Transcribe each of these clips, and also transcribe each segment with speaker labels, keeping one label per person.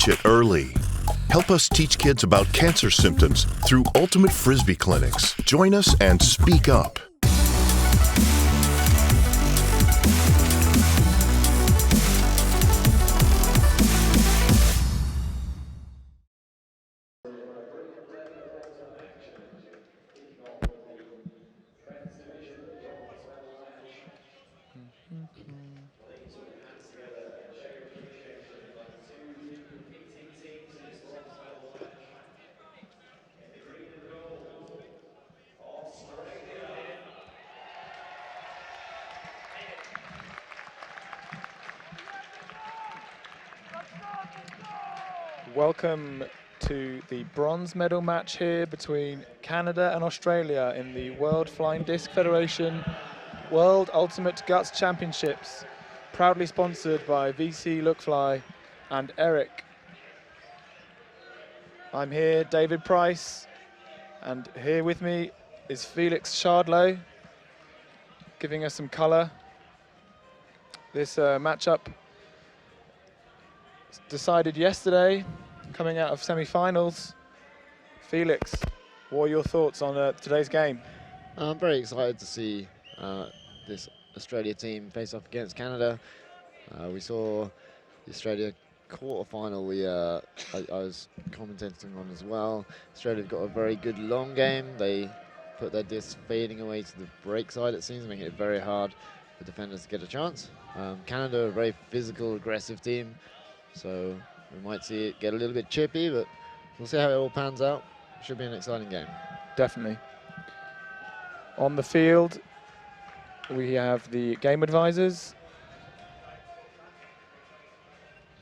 Speaker 1: Catch it early. Help us teach kids about cancer symptoms through Ultimate Frisbee clinics. Join us and speak up.
Speaker 2: Welcome to the bronze medal match here between Canada and Australia in the World Flying Disc Federation World Ultimate Guts Championships, proudly sponsored by VC Lookfly and Eric. I'm here, David Price, and here with me is Felix Shardlow, giving us some colour. This matchup decided yesterday, coming out of semi-finals. Felix, what are your thoughts on today's game?
Speaker 3: I'm very excited to see this Australia team face off against Canada. We saw the Australia quarter-final I was commentating on as well. Australia have got a very good long game. They put their discs fading away to the break side, it seems, making it very hard for defenders to get a chance. Canada are a very physical, aggressive team, so we might see it get a little bit chippy, but we'll see how it all pans out. Should be an exciting game.
Speaker 2: Definitely. On the field, we have the game advisors.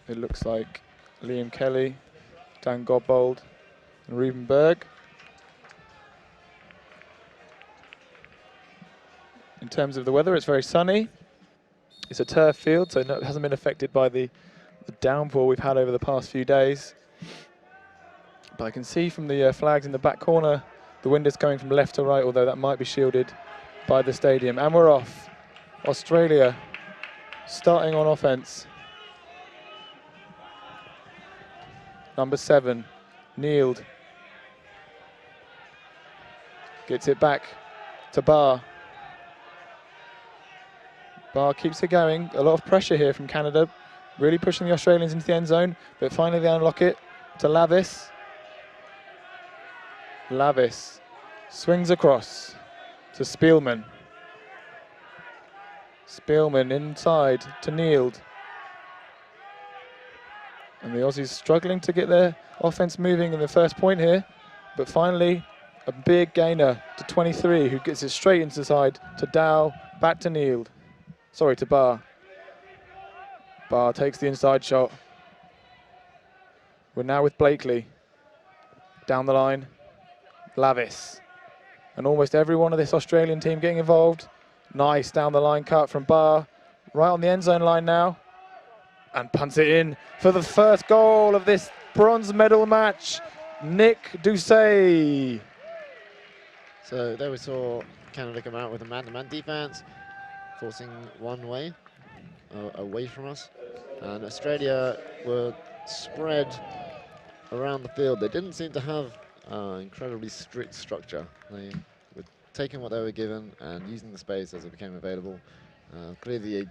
Speaker 2: It looks like Liam Kelly, Dan Godbold, and Ruben Berg. In terms of the weather, it's very sunny. It's a turf field, so it hasn't been affected by the downpour we've had over the past few days. But I can see from the flags in the back corner, the wind is coming from left to right, although that might be shielded by the stadium. And we're off. Australia starting on offense. Number 7, Neild. Gets it back to Barr. Barr keeps it going. A lot of pressure here from Canada, really pushing the Australians into the end zone, but finally they unlock it to Lavis. Lavis swings across to Spielman. Spielman inside to Neild. And the Aussies struggling to get their offense moving in the first point here, but finally a big gainer to 23, who gets it straight into the side to Dow, back to Neild. Sorry, to Barr. Barr takes the inside shot. We're now with Blakely. Down the line, Lavis. And almost every one of this Australian team getting involved. Nice down the line cut from Barr. Right on the end zone line now. And punts it in for the first goal of this bronze medal match. Nick Doucet.
Speaker 3: So there we saw Canada come out with a man-to-man defense, forcing one way away from us. And Australia were spread around the field. They didn't seem to have incredibly strict structure. They were taking what they were given and using the space as it became available. Clearly,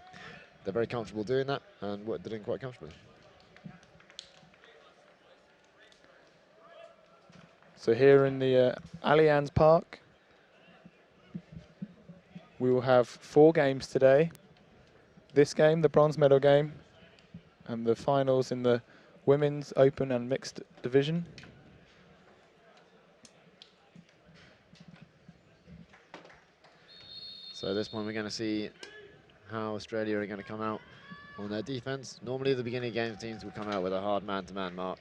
Speaker 3: they're very comfortable doing that, and they're doing quite comfortably.
Speaker 2: So here in the Allianz Park, we will have 4 games today. This game, the bronze medal game, and the finals in the women's open and mixed division.
Speaker 3: So this one we're going to see how Australia are going to come out on their defense. Normally at the beginning of games, teams will come out with a hard man-to-man mark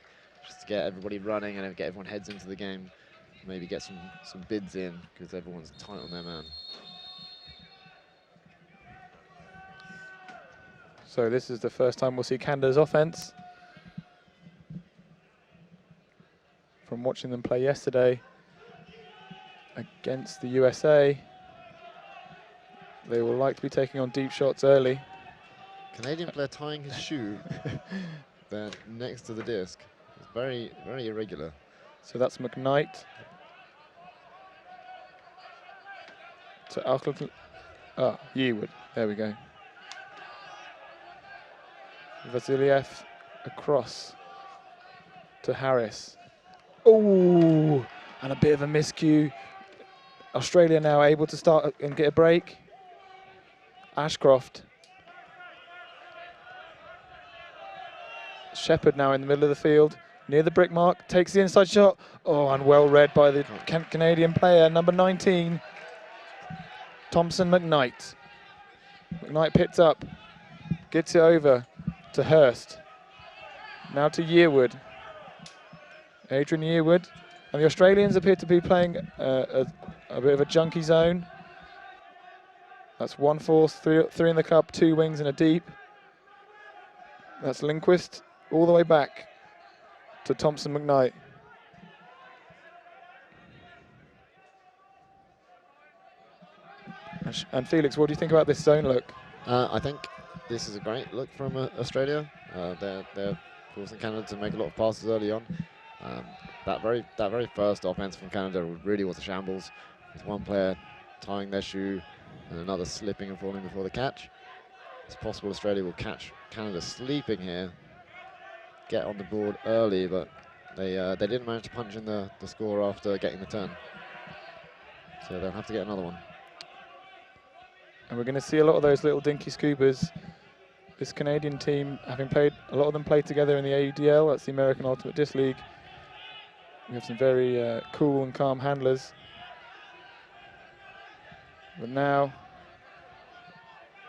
Speaker 3: just to get everybody running and get everyone heads into the game. Maybe get some bids in because everyone's tight on their man.
Speaker 2: So this is the first time we'll see Canada's offense. From watching them play yesterday against the USA, they will likely be taking on deep shots early.
Speaker 3: Canadian player tying his shoe. they're next to the disc. It's very, very irregular.
Speaker 2: So that's McKnight. To Yearwood. There we go. Vasiliev across to Harris. Oh, and a bit of a miscue. Australia now able to start and get a break. Ashcroft. Shepherd now in the middle of the field, near the brick mark, takes the inside shot. Oh, and well read by the Canadian player, number 19, Thompson McKnight. McKnight picks up, gets it over to Hurst. Now to Yearwood. Adrian Yearwood. And the Australians appear to be playing a bit of a junky zone. That's 1-4, three in the cup, 2 wings and a deep. That's Lindquist all the way back to Thompson McKnight. And Felix, what do you think about this zone look?
Speaker 3: I think this is a great look from Australia. They're forcing Canada to make a lot of passes early on. That very first offense from Canada really was a shambles, with one player tying their shoe and another slipping and falling before the catch. It's possible Australia will catch Canada sleeping here, get on the board early, but they didn't manage to punch in the score after getting the turn. So they'll have to get another one.
Speaker 2: And we're going to see a lot of those little dinky scoobers. This Canadian team, having played, a lot of them played together in the AUDL, that's the American Ultimate Disc League. We have some very cool and calm handlers. But now,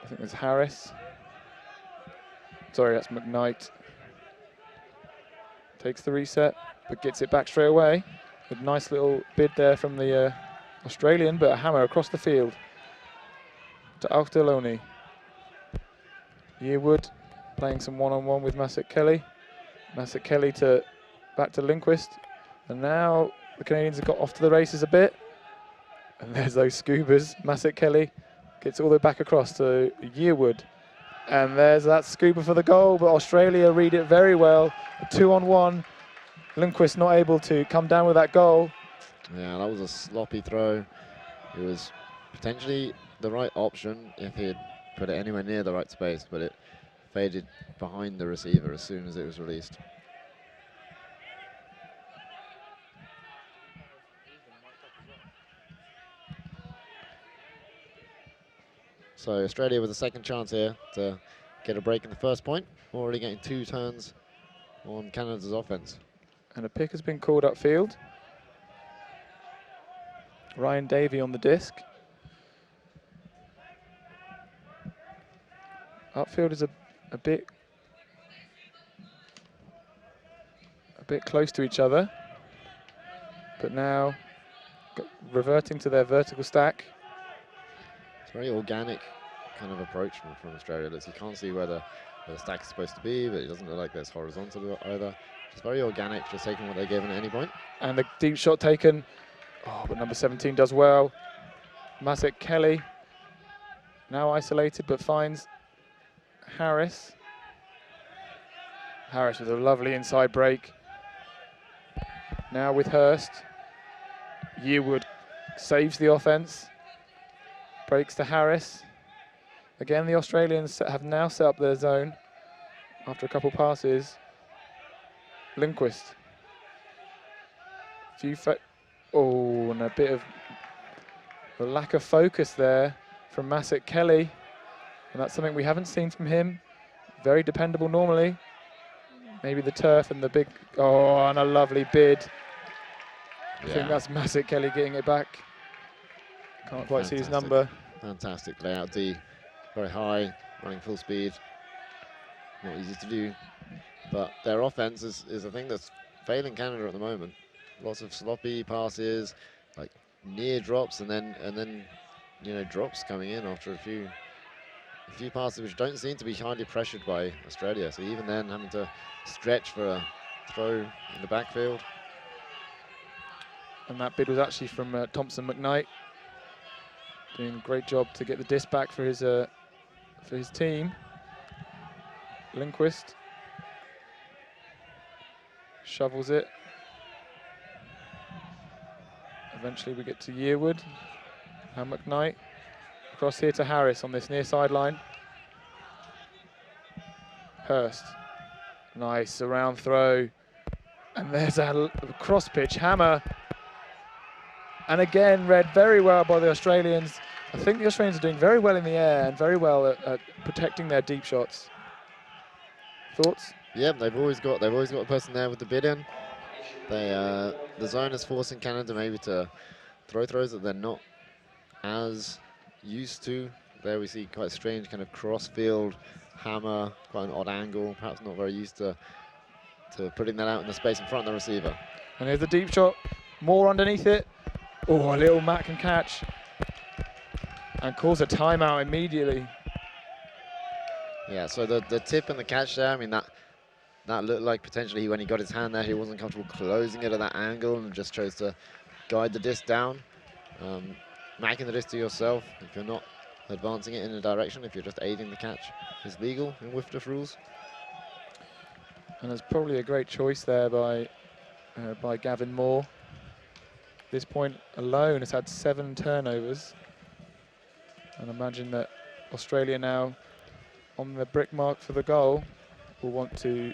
Speaker 2: I think there's Harris. Sorry, that's McKnight. Takes the reset, but gets it back straight away. A nice little bid there from the Australian, but a hammer across the field to Alcdeloni. Yearwood playing some one-on-one with Masek Kelly. Masek Kelly back to Lindquist. And now the Canadians have got off to the races a bit. And there's those scoobers. Masek Kelly gets all the way back across to Yearwood. And there's that scooper for the goal, but Australia read it very well. A 2-on-1. Lindquist not able to come down with that goal.
Speaker 3: Yeah, that was a sloppy throw. It was potentially the right option if he had put it anywhere near the right space, but it faded behind the receiver as soon as it was released. So Australia with a second chance here to get a break in the first point, already getting 2 turns on Canada's offense.
Speaker 2: And a pick has been called upfield. Ryan Davey on the disc. Upfield is a bit close to each other, but now reverting to their vertical stack.
Speaker 3: It's a very organic kind of approach from Australia. You can't see where the stack is supposed to be, but it doesn't look like there's horizontal either. It's very organic, just taking what they're given at any point.
Speaker 2: And the deep shot taken. Oh, but number 17 does well. Masek Kelly now isolated, but finds Harris. Harris with a lovely inside break. Now with Hurst. Yearwood saves the offense. Breaks to Harris. Again, the Australians have now set up their zone after a couple passes. Lindquist. And a bit of a lack of focus there from Masek Kelly. And that's something we haven't seen from him. Very dependable normally. Maybe the turf and the big, and a lovely bid. I think that's Masek Kelly getting it back. Can't quite see his number.
Speaker 3: Fantastic layout D. Very high, running full speed. Not easy to do. But their offense is a thing that's failing Canada at the moment. Lots of sloppy passes, like near drops, and then drops coming in after a few passes which don't seem to be highly pressured by Australia. So even then, having to stretch for a throw in the backfield.
Speaker 2: And that bid was actually from Thompson McKnight, doing a great job to get the disc back for his team. Lindquist shovels it. Eventually we get to Yearwood and McKnight. Across here to Harris on this near sideline. Hurst. Nice around throw. And there's a cross pitch hammer. And again, read very well by the Australians. I think the Australians are doing very well in the air and very well at protecting their deep shots. Thoughts?
Speaker 3: Yeah, they've always got a person there with the bid in. The zone is forcing Canada maybe to throw throws that they're not as used to. There we see quite a strange kind of cross-field hammer, quite an odd angle, perhaps not very used to putting that out in the space in front of the receiver.
Speaker 2: And here's the deep shot, more underneath it. Oh, a little Matt can catch. And calls a timeout immediately.
Speaker 3: Yeah, so the tip and the catch there, I mean, that looked like potentially when he got his hand there, he wasn't comfortable closing it at that angle and just chose to guide the disc down. Macking the disc to yourself, if you're not advancing it in a direction, if you're just aiding the catch, is legal in WIFDF rules.
Speaker 2: And there's probably a great choice there by Gavin Moore. At this point alone has had 7 turnovers. And imagine that Australia now on the brick mark for the goal will want to,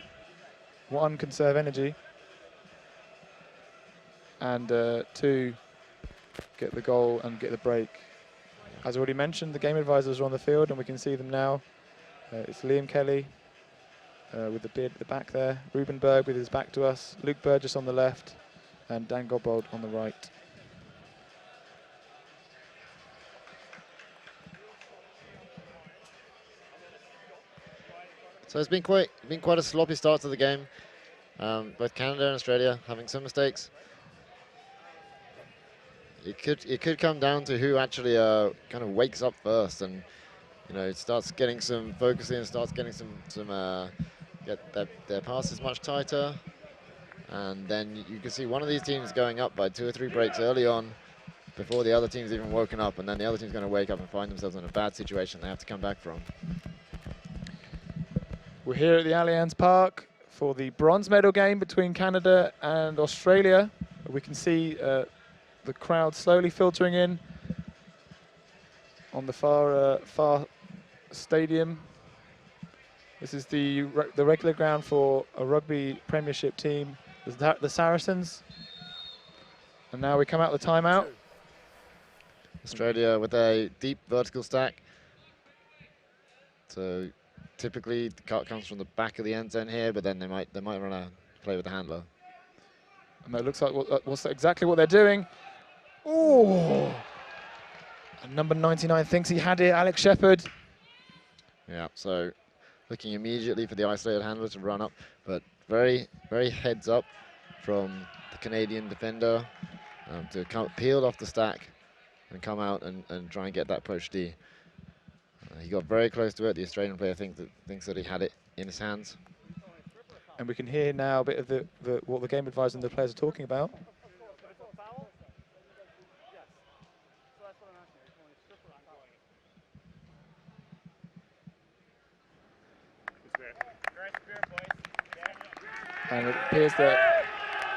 Speaker 2: 1, conserve energy, and 2, get the goal and get the break. As already mentioned, the game advisors are on the field and we can see them now. It's Liam Kelly with the beard at the back there, Ruben Berg with his back to us, Luke Burgess on the left, and Dan Godbold on the right.
Speaker 3: So it's been quite a sloppy start to the game. Both Canada and Australia having some mistakes. It could come down to who actually kind of wakes up first and starts getting some focusing, starts getting get their passes much tighter, and then you can see one of these teams going up by 2 or 3 breaks early on before the other team's even woken up, and then the other team's going to wake up and find themselves in a bad situation they have to come back from.
Speaker 2: We're here at the Allianz Park for the bronze medal game between Canada and Australia. We can see the crowd slowly filtering in on the far stadium. This is the regular ground for a rugby premiership team, the Saracens. And now we come out the timeout.
Speaker 3: Australia with a deep vertical stack. So typically the cut comes from the back of the end zone here, but then they might run a play with the handler.
Speaker 2: And that looks like what's exactly what they're doing. Oh! And number 99 thinks he had it, Alex Shepherd.
Speaker 3: Yeah, so looking immediately for the isolated handler to run up, but very, very heads up from the Canadian defender to come peeled off the stack and come out and try and get that push D. He got very close to it. The Australian player thinks that he had it in his hands.
Speaker 2: And we can hear now a bit of what the game advisor and the players are talking about. And it appears that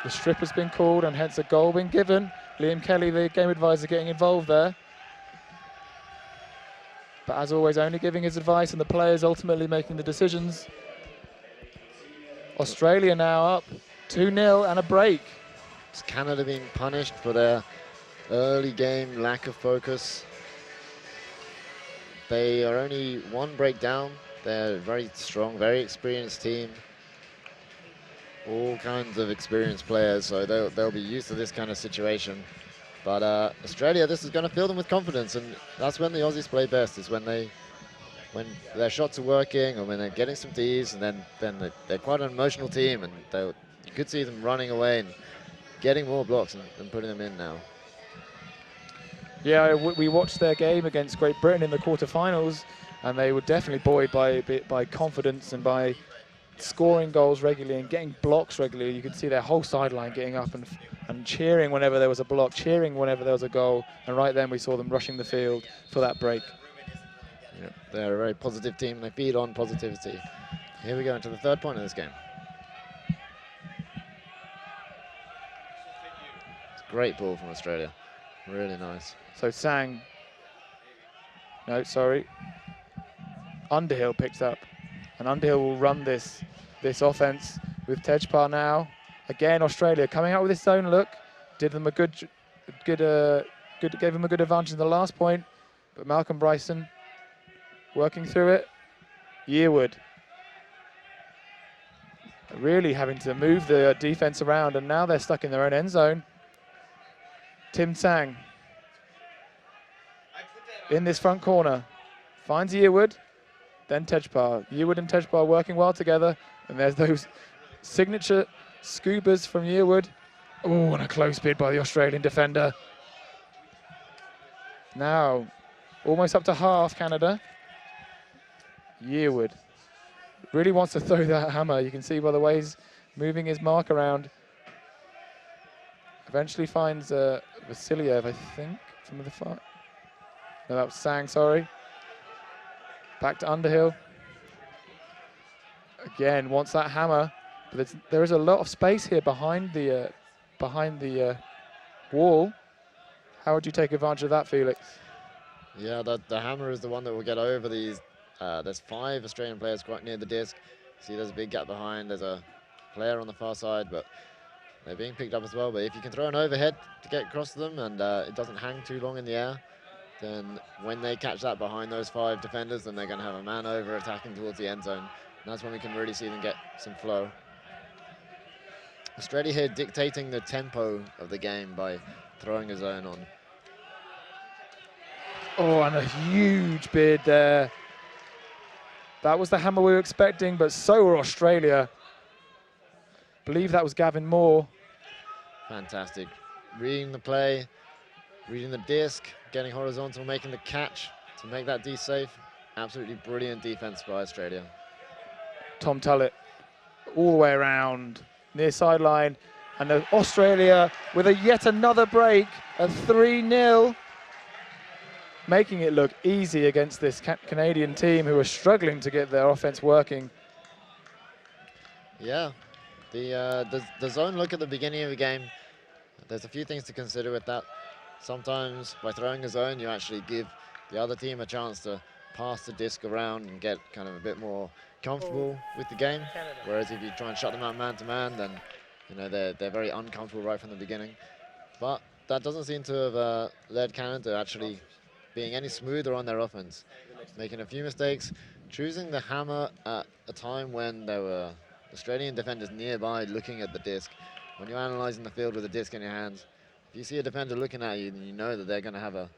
Speaker 2: the strip has been called and hence a goal been given. Liam Kelly, the game advisor, getting involved there. But as always, only giving his advice and the players ultimately making the decisions. Australia now up 2-0 and a break.
Speaker 3: It's Canada being punished for their early game lack of focus. They are only 1 break down. They're a very strong, very experienced team. All kinds of experienced players, so they'll be used to this kind of situation. But Australia, this is going to fill them with confidence, and that's when the Aussies play best, is when their shots are working or when they're getting some Ds, and then they're quite an emotional team, and you could see them running away and getting more blocks and putting them in now.
Speaker 2: Yeah, we watched their game against Great Britain in the quarterfinals, and they were definitely buoyed by confidence and by scoring goals regularly and getting blocks regularly. You could see their whole sideline getting up and cheering whenever there was a block, cheering whenever there was a goal, and right then we saw them rushing the field for that break.
Speaker 3: Yeah, they're a very positive team. They feed on positivity. Here we go into the 3rd point of this game. Great ball from Australia. Really nice.
Speaker 2: So Sang, no, sorry. Underhill picks up, and Underhill will run this offense with Tejpal now. Again, Australia coming out with this zone look, did them a gave them a good advantage in the last point, but Malcolm Bryson working through it. Yearwood really having to move the defense around, and now they're stuck in their own end zone. Tim Sang in this front corner finds Yearwood, then Tejpal. Yearwood and Tejpal working well together, and there's those signature scubas from Yearwood. Oh, and a close bid by the Australian defender. Now, almost up to half, Canada. Yearwood really wants to throw that hammer. You can see by the way he's moving his mark around. Eventually finds Vasiliev, I think, from the far. No, that was Sang, sorry. Back to Underhill. Again, wants that hammer, but there is a lot of space here behind the wall. How would you take advantage of that, Felix?
Speaker 3: Yeah, the hammer is the one that will get over these. There's 5 Australian players quite near the disc. See, there's a big gap behind. There's a player on the far side, but they're being picked up as well. But if you can throw an overhead to get across to them and it doesn't hang too long in the air, then when they catch that behind those 5 defenders, then they're going to have a man over attacking towards the end zone. And that's when we can really see them get some flow. Australia here dictating the tempo of the game by throwing a zone on.
Speaker 2: Oh, and a huge bid there. That was the hammer we were expecting, but so were Australia. I believe that was Gavin Moore.
Speaker 3: Fantastic. Reading the play, reading the disc, getting horizontal, making the catch to make that D safe. Absolutely brilliant defense by Australia.
Speaker 2: Tom Tullett all the way around, near sideline. And Australia with yet another break at 3-0. Making it look easy against this Canadian team who are struggling to get their offense working.
Speaker 3: Yeah, the zone look at the beginning of the game, there's a few things to consider with that. Sometimes by throwing a zone, you actually give the other team a chance to pass the disc around and get kind of a bit more comfortable with the game. Whereas if you try and shut them out man to man, then you know they're very uncomfortable right from the beginning. But that doesn't seem to have led Canada actually being any smoother on their offense, making a few mistakes, choosing the hammer at a time when there were Australian defenders nearby looking at the disc. When you're analysing the field with a disc in your hands, if you see a defender looking at you, then you know that they're going to have a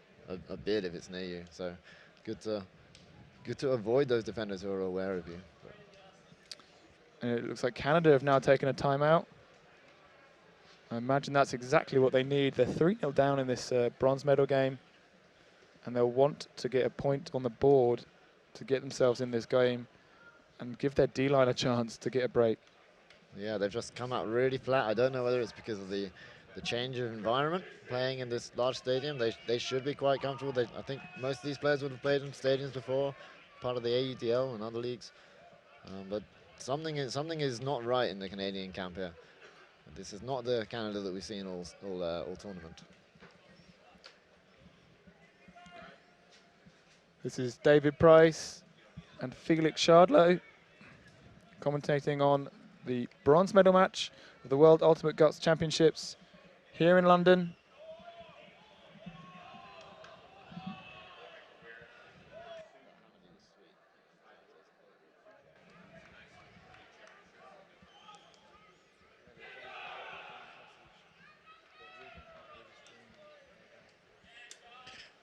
Speaker 3: bid if it's near you. So good to avoid those defenders who are aware of you.
Speaker 2: And it looks like Canada have now taken a timeout. I imagine that's exactly what they need. They're 3-0 down in this bronze medal game, and they'll want to get a point on the board to get themselves in this game and give their D-line a chance to get a break.
Speaker 3: Yeah, they've just come out really flat. I don't know whether it's because of the change of environment, playing in this large stadium. They should be quite comfortable. I think most of these players would have played in stadiums before, part of the AUTL and other leagues. But something is not right in the Canadian camp here. This is not the Canada that we've seen all tournament.
Speaker 2: This is David Price and Felix Shardlow commentating on the bronze medal match of the World Ultimate Guts Championships here in London.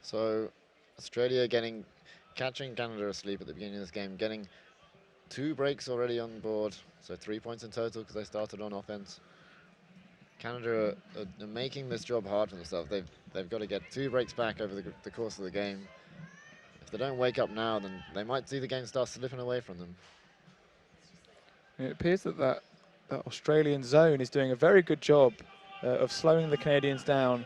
Speaker 3: So Australia catching Canada asleep at the beginning of this game, getting 2 breaks already on board, so 3 points in total because they started on offense. Canada are making this job hard for themselves. They've got to get 2 breaks back over the course of the game. If they don't wake up now, then they might see the game start slipping away from them.
Speaker 2: It appears that Australian zone is doing a very good job of slowing the Canadians down.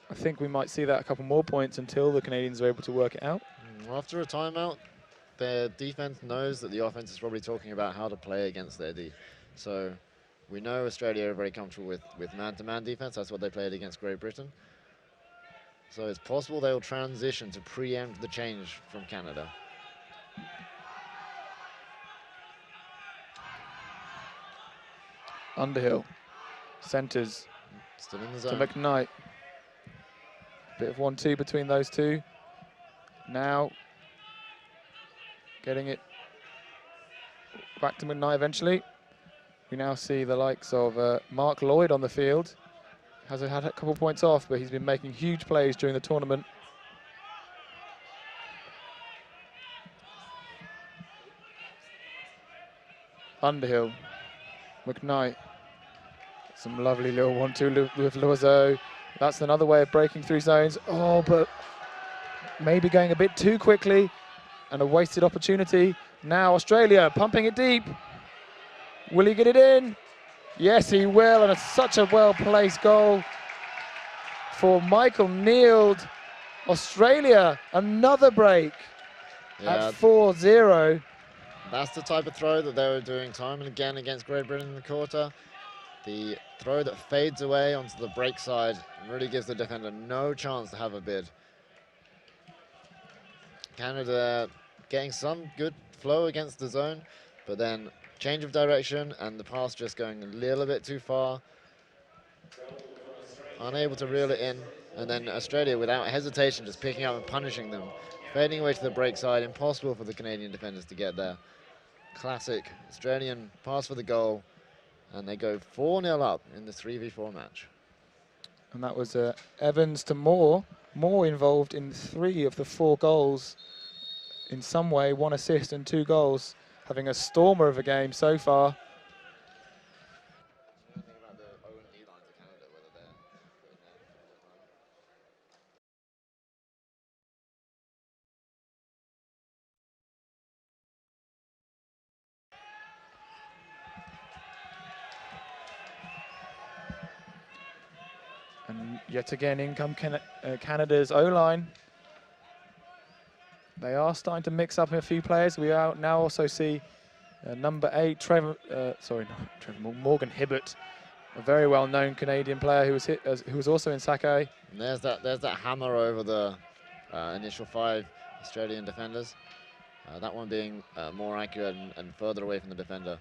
Speaker 2: I think we might see that a couple more points until the Canadians are able to work it out.
Speaker 3: After a timeout, their defense knows that the offense is probably talking about how to play against their D. So We know Australia are very comfortable with man-to-man defense. That's what they played against Great Britain. So it's possible they'll transition to preempt the change from Canada.
Speaker 2: Underhill centres
Speaker 3: Still in the
Speaker 2: to
Speaker 3: zone.
Speaker 2: McKnight. Bit of 1-2 between those two. Now getting it back to McKnight eventually. We now see the likes of Mark Lloyd on the field. Has had a couple points off, but he's been making huge plays during the tournament. Underhill, McKnight. Some lovely little 1-2 with Loiseau. That's another way of breaking through zones. Oh, but maybe going a bit too quickly and a wasted opportunity. Now Australia pumping it deep. Will he get it in? Yes, he will, and it's such a well-placed goal for Michael Neild. Australia, another break at 4-0.
Speaker 3: That's the type of throw that they were doing time and again against Great Britain in the quarter. The throw that fades away onto the break side and really gives the defender no chance to have a bid. Canada getting some good flow against the zone, but then change of direction and the pass just going a little bit too far. Unable to reel it in, and then Australia without hesitation just picking up and punishing them. Fading away to the break side, impossible for the Canadian defenders to get there. Classic Australian pass for the goal, and they go 4-0 up in the 3v4 match.
Speaker 2: And that was Evans to Moore. Moore involved in 3 of the 4 goals in some way, 1 assist and 2 goals, having a stormer of a game so far. And yet again, in come Canada's O-line. They are starting to mix up a few players. We now also see number 8, Morgan Hibbert, a very well-known Canadian player who was also in Sakai.
Speaker 3: And there's that hammer over the initial 5 Australian defenders. That one being more accurate and further away from the defender.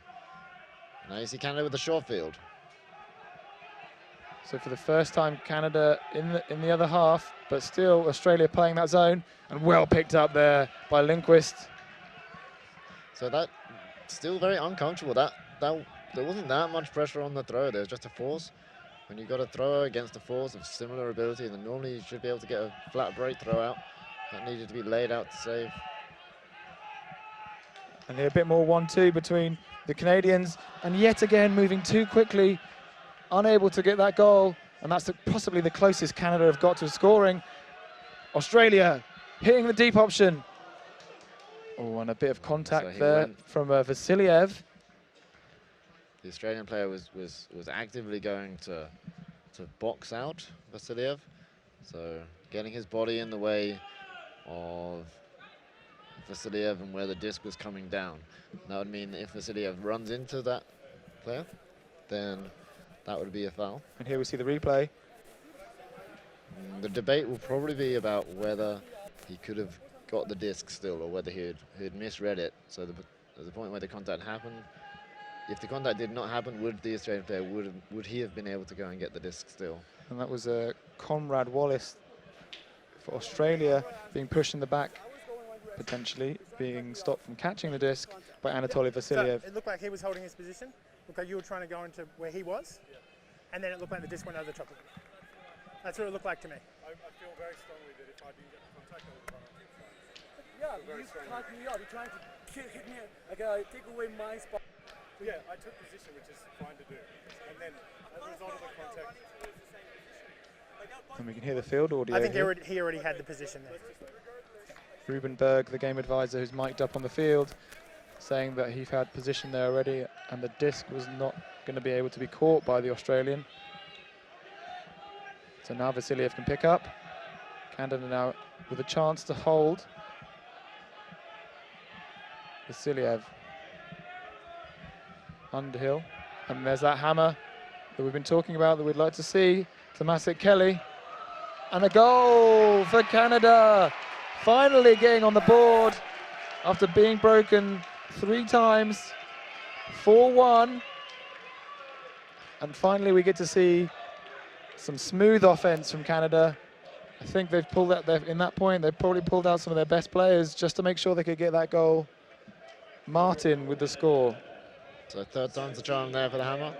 Speaker 3: Now you see Canada with the short field.
Speaker 2: So for the first time, Canada in the other half, but still Australia playing that zone, and well picked up there by Lindquist.
Speaker 3: So that still very uncomfortable. There wasn't that much pressure on the throw. There was just a force. When you've got a thrower against a force of similar ability, then normally you should be able to get a flat break throw out. That needed to be laid out to save.
Speaker 2: And a bit more 1-2 between the Canadians, and yet again moving too quickly, unable to get that goal, and that's possibly the closest Canada have got to scoring. Australia hitting the deep option. Oh, and a bit of contact there from Vasiliev.
Speaker 3: The Australian player was actively going to box out Vasiliev, so getting his body in the way of Vasiliev and where the disc was coming down. That would mean if Vasiliev runs into that player, then that would be a foul.
Speaker 2: And here we see the replay.
Speaker 3: The debate will probably be about whether he could have got the disc still or whether he had misread it. So there's a point where the contact happened. If the contact did not happen, would the Australian player would he have been able to go and get the disc still?
Speaker 2: And that was Conrad Wallace for Australia being pushed in the back, potentially being stopped from catching the disc by Anatoly Vasiliev.
Speaker 4: So it looked like he was holding his position. Looked like you were trying to go into where he was, and then it looked like the disc went over the top of him. That's what it looked like to me.
Speaker 5: I feel very strongly that if I didn't get the contact, I would have run on the inside.
Speaker 6: Yeah, you cut me off. You're trying to hit me, like take away my spot.
Speaker 5: Yeah, I took position, which is fine to do. And then, as a result of the contact...
Speaker 2: And we can hear the field audio.
Speaker 4: I think he already had the position there.
Speaker 2: Ruben Berg, the game advisor who's mic'd up on the field, saying that he had position there already and the disc was not going to be able to be caught by the Australian. So now Vasiliev can pick up. Canada now with a chance to hold. Vasiliev. Underhill And there's that hammer that we've been talking about that we'd like to see. Tomasik Kelly. And a goal for Canada. Finally getting on the board after being broken 3 times. 4-1. And finally we get to see some smooth offense from Canada. I think they've pulled out, in that point, they've probably pulled out some of their best players just to make sure they could get that goal. Martin with the score.
Speaker 3: So 3rd time's the charm there for the hammer.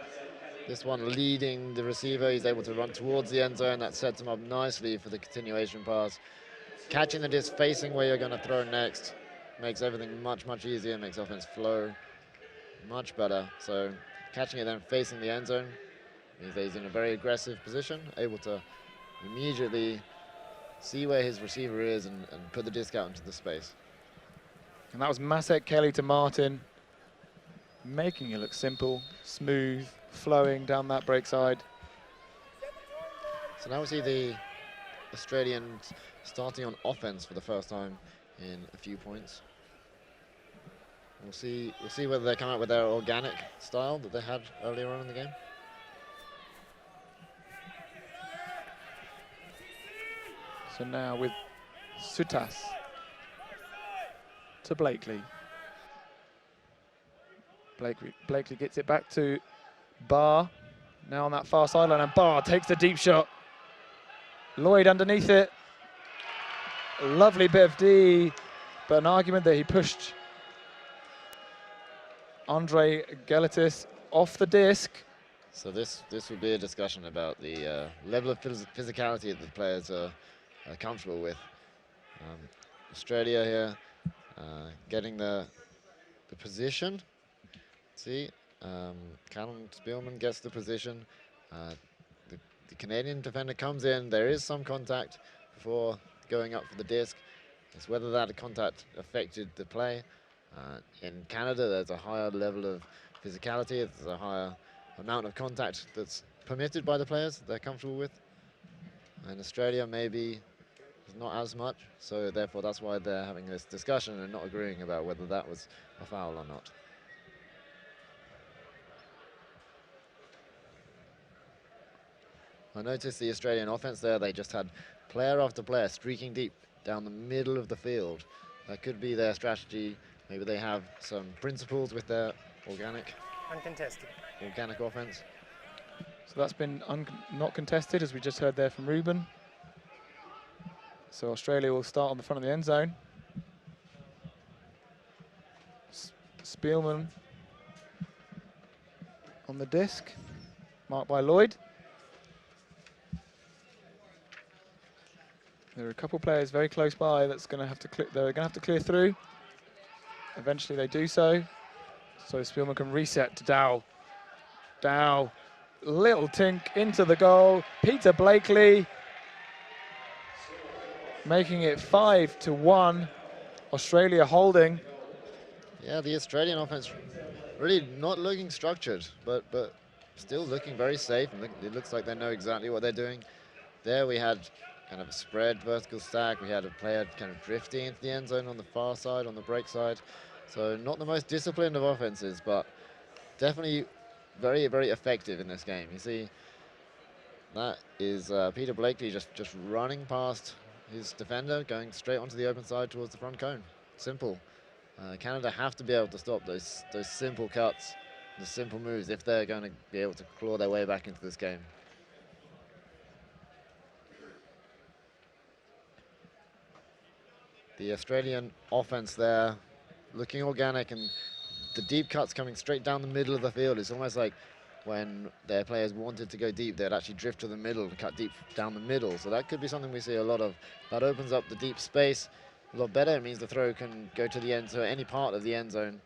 Speaker 3: This one leading the receiver. He's able to run towards the end zone. That sets him up nicely for the continuation pass. Catching the disc, facing where you're going to throw next, makes everything much, much easier, makes offense flow much better. So catching it then facing the end zone means that he's in a very aggressive position, able to immediately see where his receiver is and put the disc out into the space.
Speaker 2: And that was Masek Kelly to Martin, making it look simple, smooth, flowing down that break side.
Speaker 3: So now we see the Australians starting on offense for the first time in a few points. We'll see whether they come out with their organic style that they had earlier on in the game.
Speaker 2: So now with Sutas to Blakely. Blakely gets it back to Barr, now on that far sideline, and Barr takes the deep shot. Lloyd underneath it. Lovely bit of D, but an argument that he pushed Andre Gelatis off the disc.
Speaker 3: So this would be a discussion about the level of physicality that the players are comfortable with. Australia here getting the position. See, Callum Spielman gets the position. The Canadian defender comes in. There is some contact before going up for the disc. It's whether that contact affected the play. In Canada, there's a higher level of physicality. There's a higher amount of contact that's permitted by the players that they're comfortable with. In Australia, maybe not as much. So therefore, that's why they're having this discussion and not agreeing about whether that was a foul or not. I noticed the Australian offense there, they just had player after player streaking deep down the middle of the field. That could be their strategy. Maybe they have some principles with their organic offense.
Speaker 2: So that's been not contested, as we just heard there from Ruben. So Australia will start on the front of the end zone. Spielman on the disc, marked by Lloyd. There are a couple players very close by that's going to have to they're going to have to clear through. Eventually they do so. So Spielman can reset to Dow. Dow, little tink into the goal. Peter Blakely making it 5-1. Australia holding.
Speaker 3: Yeah, the Australian offense really not looking structured, but still looking very safe. And it looks like they know exactly what they're doing. There we had kind of a spread vertical stack. We had a player kind of drifting into the end zone on the far side, on the break side. So not the most disciplined of offenses, but definitely very, very effective in this game. You see, that is Peter Blakely just running past his defender, going straight onto the open side towards the front cone. Simple. Canada have to be able to stop those simple cuts, the simple moves, if they're going to be able to claw their way back into this game. The Australian offense there, looking organic, and the deep cuts coming straight down the middle of the field. It's almost like when their players wanted to go deep, they'd actually drift to the middle and cut deep down the middle. So that could be something we see a lot of. That opens up the deep space a lot better. It means the throw can go to the end, so any part of the end zone.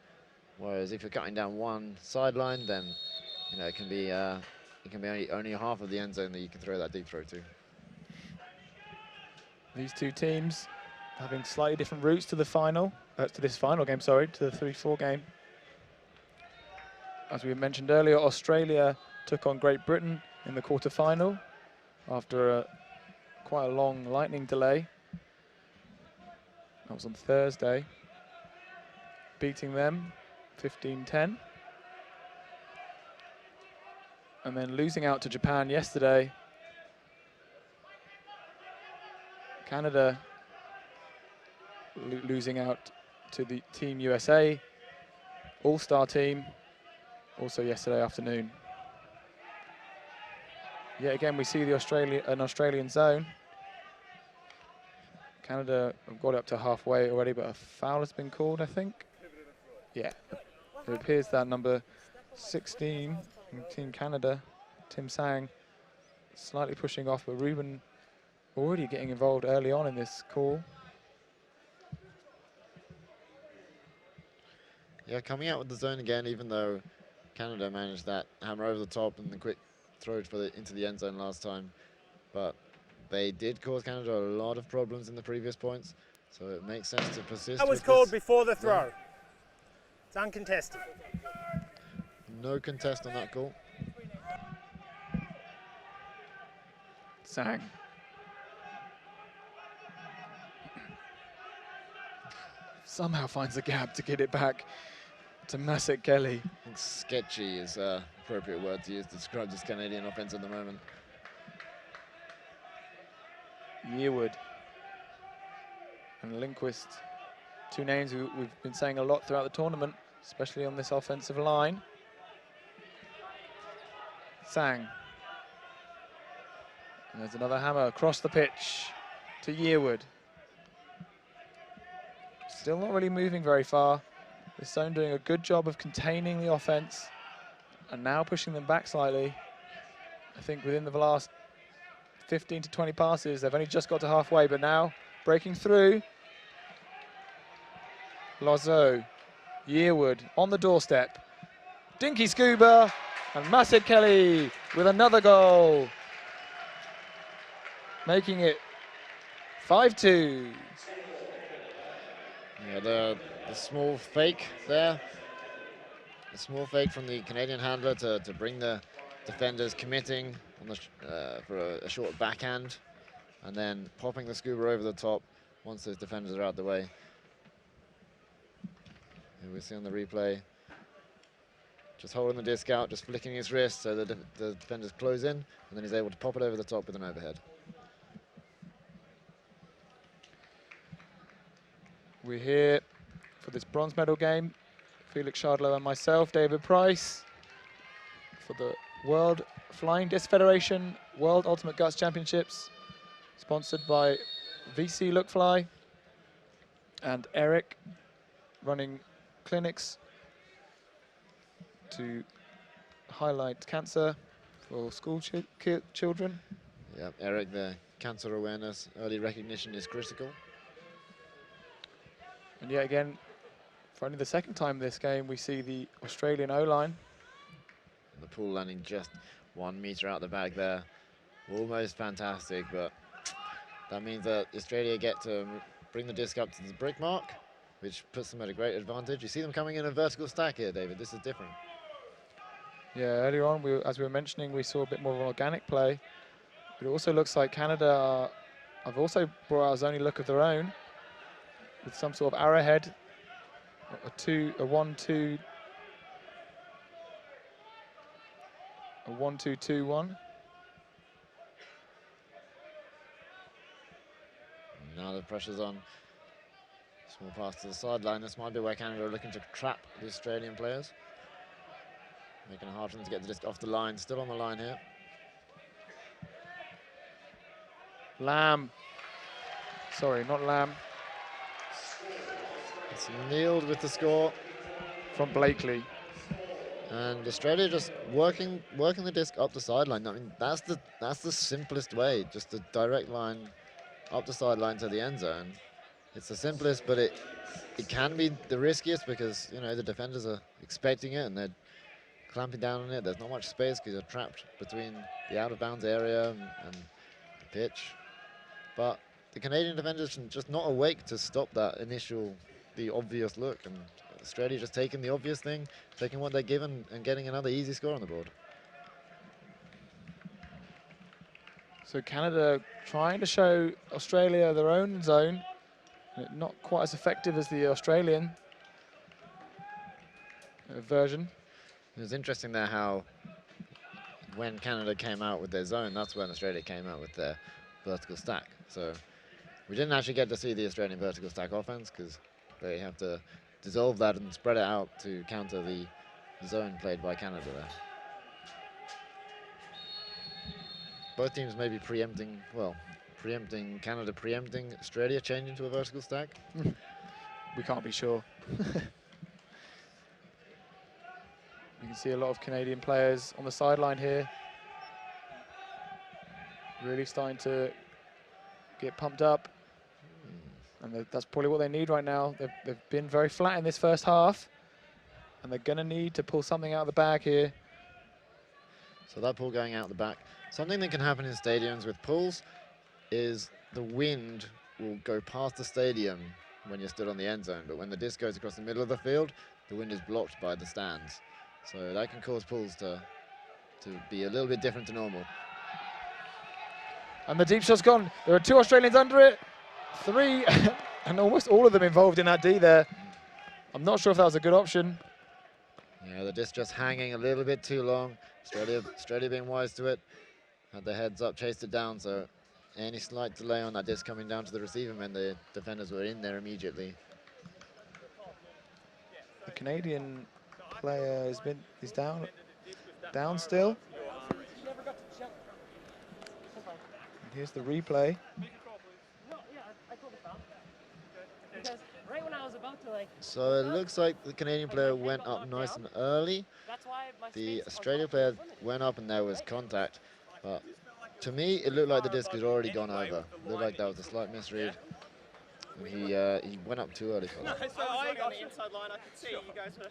Speaker 3: Whereas if you're cutting down one sideline, then it can be only half of the end zone that you can throw that deep throw to.
Speaker 2: These two teams having slightly different routes to the final, to this final game, sorry, to the 3-4 game. As we mentioned earlier, Australia took on Great Britain in the quarter-final after quite a long lightning delay. That was on Thursday, beating them 15-10. and then losing out to Japan yesterday. Canada losing out to the Team USA all-star team also yesterday afternoon. Yet again, we see the an Australian zone. Canada have got up to halfway already, but a foul has been called, I think. Yeah, it appears that number 16 in Team Canada, Tim Sang, slightly pushing off, but Ruben already getting involved early on in this call.
Speaker 3: Yeah, coming out with the zone again, even though Canada managed that hammer over the top and the quick throw into the end zone last time. But they did cause Canada a lot of problems in the previous points, so it makes sense to persist.
Speaker 4: That was
Speaker 3: with
Speaker 4: called
Speaker 3: this.
Speaker 4: before the throw. It's uncontested.
Speaker 3: No contest on that call.
Speaker 2: Sang. Somehow finds a gap to get it back to Masek Kelly.
Speaker 3: I think sketchy is an appropriate word to use to describe this Canadian offense at the moment.
Speaker 2: Yearwood and Lindquist, two names who we've been saying a lot throughout the tournament, especially on this offensive line. Sang. And there's another hammer across the pitch to Yearwood. Still not really moving very far. This zone doing a good job of containing the offense and now pushing them back slightly. I think within the last 15 to 20 passes, they've only just got to halfway, but now breaking through. Loiseau, Yearwood on the doorstep. Dinky Scuba and Masek Kelly with another goal, making it 5-2.
Speaker 3: Yeah, the small fake there. The small fake from the Canadian handler to bring the defenders committing on the for a short backhand, and then popping the scuba over the top once those defenders are out of the way. Here we see on the replay, just holding the disc out, just flicking his wrist so that the defenders close in, and then he's able to pop it over the top with an overhead.
Speaker 2: We're here for this bronze medal game. Felix Chardlow and myself, David Price, for the World Flying Disc Federation World Ultimate Guts Championships, sponsored by VC Lookfly and Eric, running clinics to highlight cancer for school children.
Speaker 3: Yeah, Eric, the cancer awareness, early recognition is critical.
Speaker 2: And yet again, for only the second time this game, we see the Australian O-line.
Speaker 3: The pool landing just 1 meter out the bag there. Almost fantastic, but that means that Australia get to bring the disc up to the brick mark, which puts them at a great advantage. You see them coming in a vertical stack here, David. This is different.
Speaker 2: Yeah, earlier on, as we were mentioning, we saw a bit more of an organic play. But it also looks like Canada have also brought out a zony look of their own with some sort of arrowhead, a 1-2, a 1-2-2-1.
Speaker 3: Now the pressure's on. Small pass to the sideline. This might be where Canada are looking to trap the Australian players, making it hard for them to get the disc off the line. Still on the line here.
Speaker 2: Lamb. Sorry, not Lamb.
Speaker 3: It's Neiled with the score.
Speaker 2: From Blakely.
Speaker 3: And Australia just working the disc up the sideline. I mean, that's the simplest way, just a direct line up the sideline to the end zone. It's the simplest, but it can be the riskiest because, you know, the defenders are expecting it and they're clamping down on it. There's not much space because you're trapped between the out-of-bounds area and the pitch. But the Canadian defenders are just not awake to stop that the obvious look. And Australia just taking the obvious thing, taking what they're given and getting another easy score on the board.
Speaker 2: So Canada trying to show Australia their own zone, not quite as effective as the Australian version.
Speaker 3: It was interesting there how when Canada came out with their zone, that's when Australia came out with their vertical stack. So we didn't actually get to see the Australian vertical stack offense because they have to dissolve that and spread it out to counter the zone played by Canada there. Both teams may be preempting, well, Canada preempting Australia changing to a vertical stack.
Speaker 2: We can't be sure. You can see a lot of Canadian players on the sideline here. Really starting to get pumped up. And that's probably what they need right now. They've been very flat in this first half. And they're going to need to pull something out of the bag here.
Speaker 3: So that pull going out the back. Something that can happen in stadiums with pulls is the wind will go past the stadium when you're stood on the end zone. But when the disc goes across the middle of the field, the wind is blocked by the stands. So that can cause pulls to be a little bit different to normal.
Speaker 2: And the deep shot's gone. There are 2 Australians under it. 3, and almost all of them involved in that D there. I'm not sure if that was a good option.
Speaker 3: Yeah, the disc just hanging a little bit too long. Australia being wise to it. Had their heads up, chased it down, so any slight delay on that disc coming down to the receiver meant the defenders were in there immediately.
Speaker 2: The Canadian player he's down still. Here's the replay.
Speaker 7: Because right when I was about to
Speaker 3: So it looks like the Canadian player went up nice and early. The Australia player went up and there was contact. But to me, it looked like the disc had already gone over. It looked like that was a slight misread. And he went up too early for that.
Speaker 8: So I got on the inside line. I could see you guys were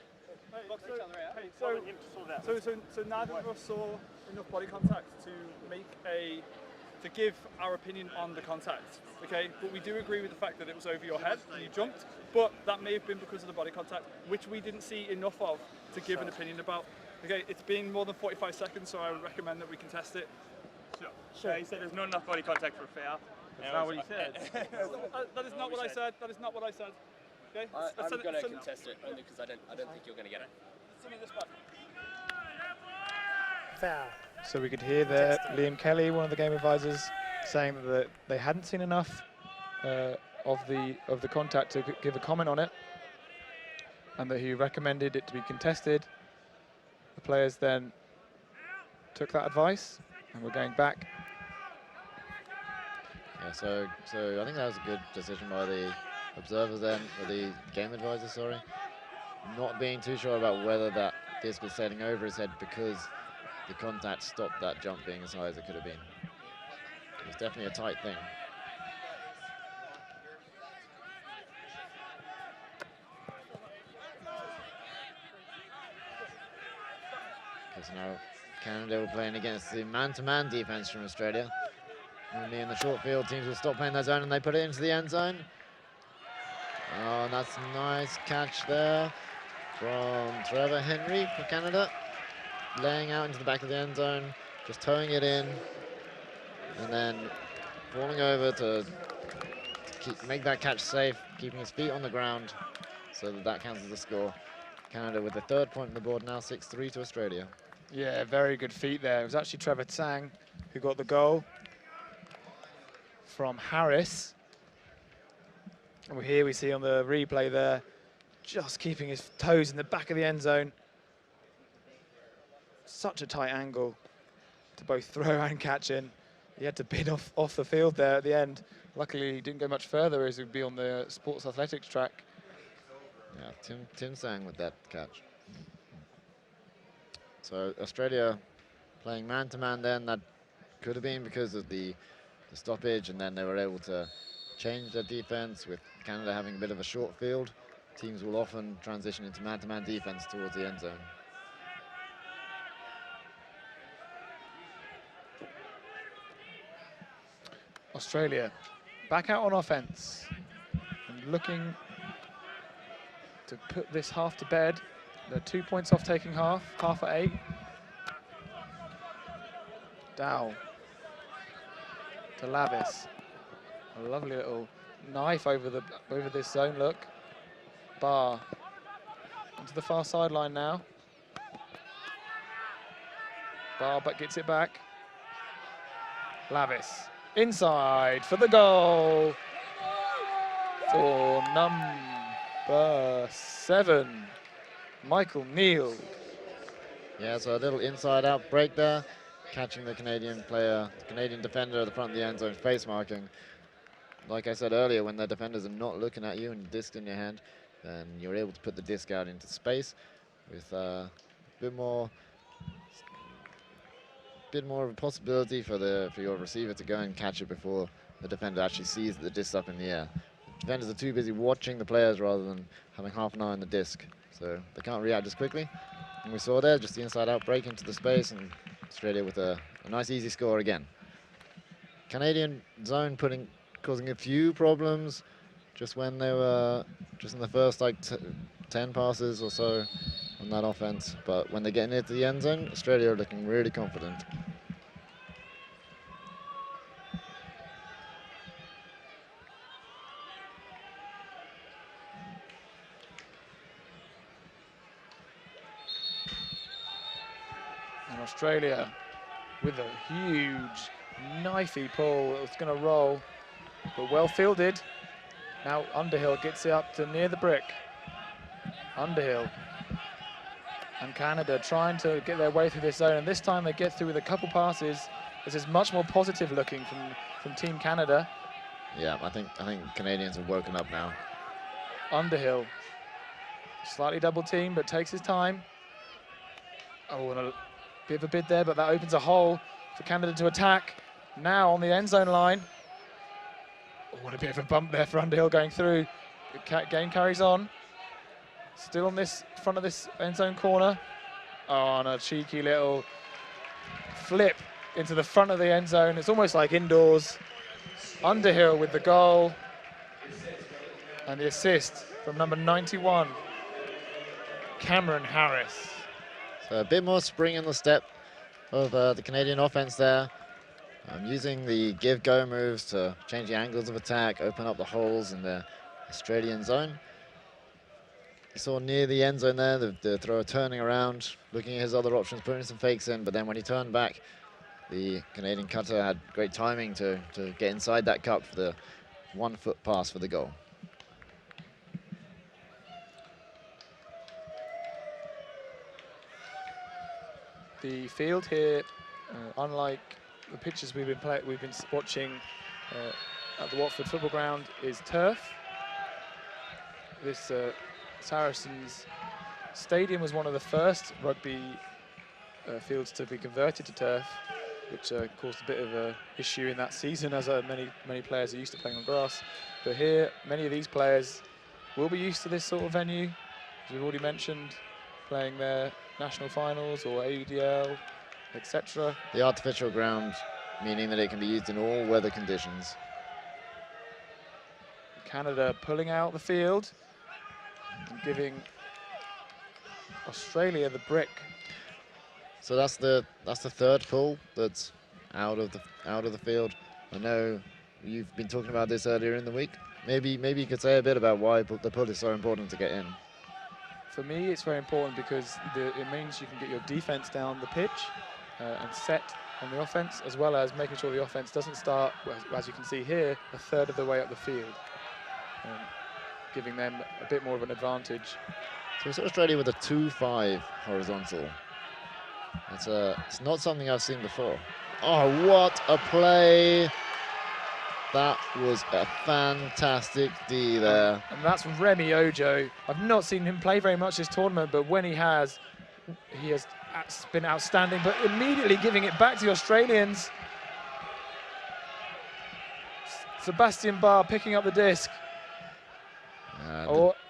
Speaker 8: boxing each other out.
Speaker 6: So neither of us saw enough body contact to give our opinion on the contact, okay? But we do agree with the fact that it was over your head and you jumped, but that may have been because of the body contact, which we didn't see enough of to give an opinion about. Okay, it's been more than 45 seconds, so I would recommend that we can test it.
Speaker 5: Sure. He said there's not enough body contact for a foul.
Speaker 6: That's not what he said. That is not what I said. That is not what I said. Okay?
Speaker 8: I'm going to contest it only because I don't think you're going to get it.
Speaker 6: Send me this back.
Speaker 4: Foul.
Speaker 2: So we could hear there Liam Kelly, one of the game advisors, saying that they hadn't seen enough of the contact to give a comment on it, and that he recommended it to be contested. The players then took that advice, and we're going back.
Speaker 3: Yeah, so I think that was a good decision by the observers then, or the game advisors, sorry. Not being too sure about whether that disc was sailing over his head because the contact stopped that jump being as high as it could have been. It was definitely a tight thing. Because now Canada were playing against the man-to-man defense from Australia. Only in the short field, teams will stop playing their zone and they put it into the end zone. Oh, that's a nice catch there from Trevor Henry for Canada. Laying out into the back of the end zone, just towing it in, and then falling over to make that catch safe, keeping his feet on the ground so that counts as a score. Canada with the 3rd point on the board, now 6-3 to Australia.
Speaker 2: Yeah, very good feet there. It was actually Trevor Tsang who got the goal from Harris. And here we see on the replay there, just keeping his toes in the back of the end zone. Such a tight angle to both throw and catch in. He had to bid off the field there at the end. Luckily, he didn't go much further as he'd be on the sports athletics track.
Speaker 3: Yeah, Tim Sang with that catch. So Australia playing man-to-man then. That could have been because of the stoppage, and then they were able to change their defense with Canada having a bit of a short field. Teams will often transition into man-to-man defense towards the end zone.
Speaker 2: Australia back out on offense and looking to put this half to bed. They're 2 points off taking half at 8. Dow to Lavis. A lovely little knife over this zone look. Barr onto the far sideline now. Bar but gets it back. Lavis inside for the goal for number 7, Michael Neal.
Speaker 3: Yeah, so a little inside-out break there, catching the Canadian player, the Canadian defender at the front of the end zone, face marking. Like I said earlier, when the defenders are not looking at you and disc in your hand, then you're able to put the disc out into space with a bit more of a possibility for your receiver to go and catch it before the defender actually sees the disc up in the air. Defenders are too busy watching the players rather than having half an eye on the disc, so they can't react as quickly. And we saw there just the inside-out break into the space, and Australia with a nice easy score again. Canadian zone causing a few problems just when they were just in the first like 10 passes or so on that offense, but when they get near to the end zone, Australia are looking really confident.
Speaker 2: And Australia with a huge knifey pull. It's going to roll, but well fielded. Now Underhill gets it up to near the brick. Underhill and Canada trying to get their way through this zone, and this time they get through with a couple passes. This is much more positive looking from Team Canada.
Speaker 3: Yeah, I think Canadians have woken up now.
Speaker 2: Underhill, slightly double team, but takes his time. Oh, and a bit of a bid there, but that opens a hole for Canada to attack. Now on the end zone line. Oh, what a bit of a bump there for Underhill going through. The game carries on. Still on this front of this end zone corner. Oh, and a cheeky little flip into the front of the end zone. It's almost like indoors. Underhill with the goal. And the assist from number 91, Cameron Harris.
Speaker 3: So a bit more spring in the step of the Canadian offense there. Using the give-go moves to change the angles of attack, open up the holes in the Australian zone. You saw near the end zone there, the thrower turning around, looking at his other options, putting some fakes in, but then when he turned back, the Canadian cutter had great timing to get inside that cup for the 1-foot pass for the goal.
Speaker 2: The field here, unlike the pitches we've been watching at the Watford football ground, is turf. This Saracens Stadium was one of the first rugby fields to be converted to turf, which caused a bit of an issue in that season, as many players are used to playing on grass. But here, many of these players will be used to this sort of venue, as we've already mentioned, playing their national finals or AUDL, etc.
Speaker 3: The artificial ground, meaning that it can be used in all weather conditions.
Speaker 2: Canada pulling out the field and giving Australia the brick.
Speaker 3: So that's the third pull that's out of the field. I know you've been talking about this earlier in the week. Maybe you could say a bit about why the pull is so important to get in.
Speaker 2: For me, it's very important because it means you can get your defense down the pitch and set on the offense, as well as making sure the offense doesn't start, as you can see here, a third of the way up the field, giving them a bit more of an advantage.
Speaker 3: So it's Australia with a 2-5 horizontal. It's not something I've seen before. Oh, what a play! That was a fantastic D there.
Speaker 2: And that's Remy Ojo. I've not seen him play very much this tournament, but when he has been outstanding, but immediately giving it back to the Australians. Sebastian Barr picking up the disc.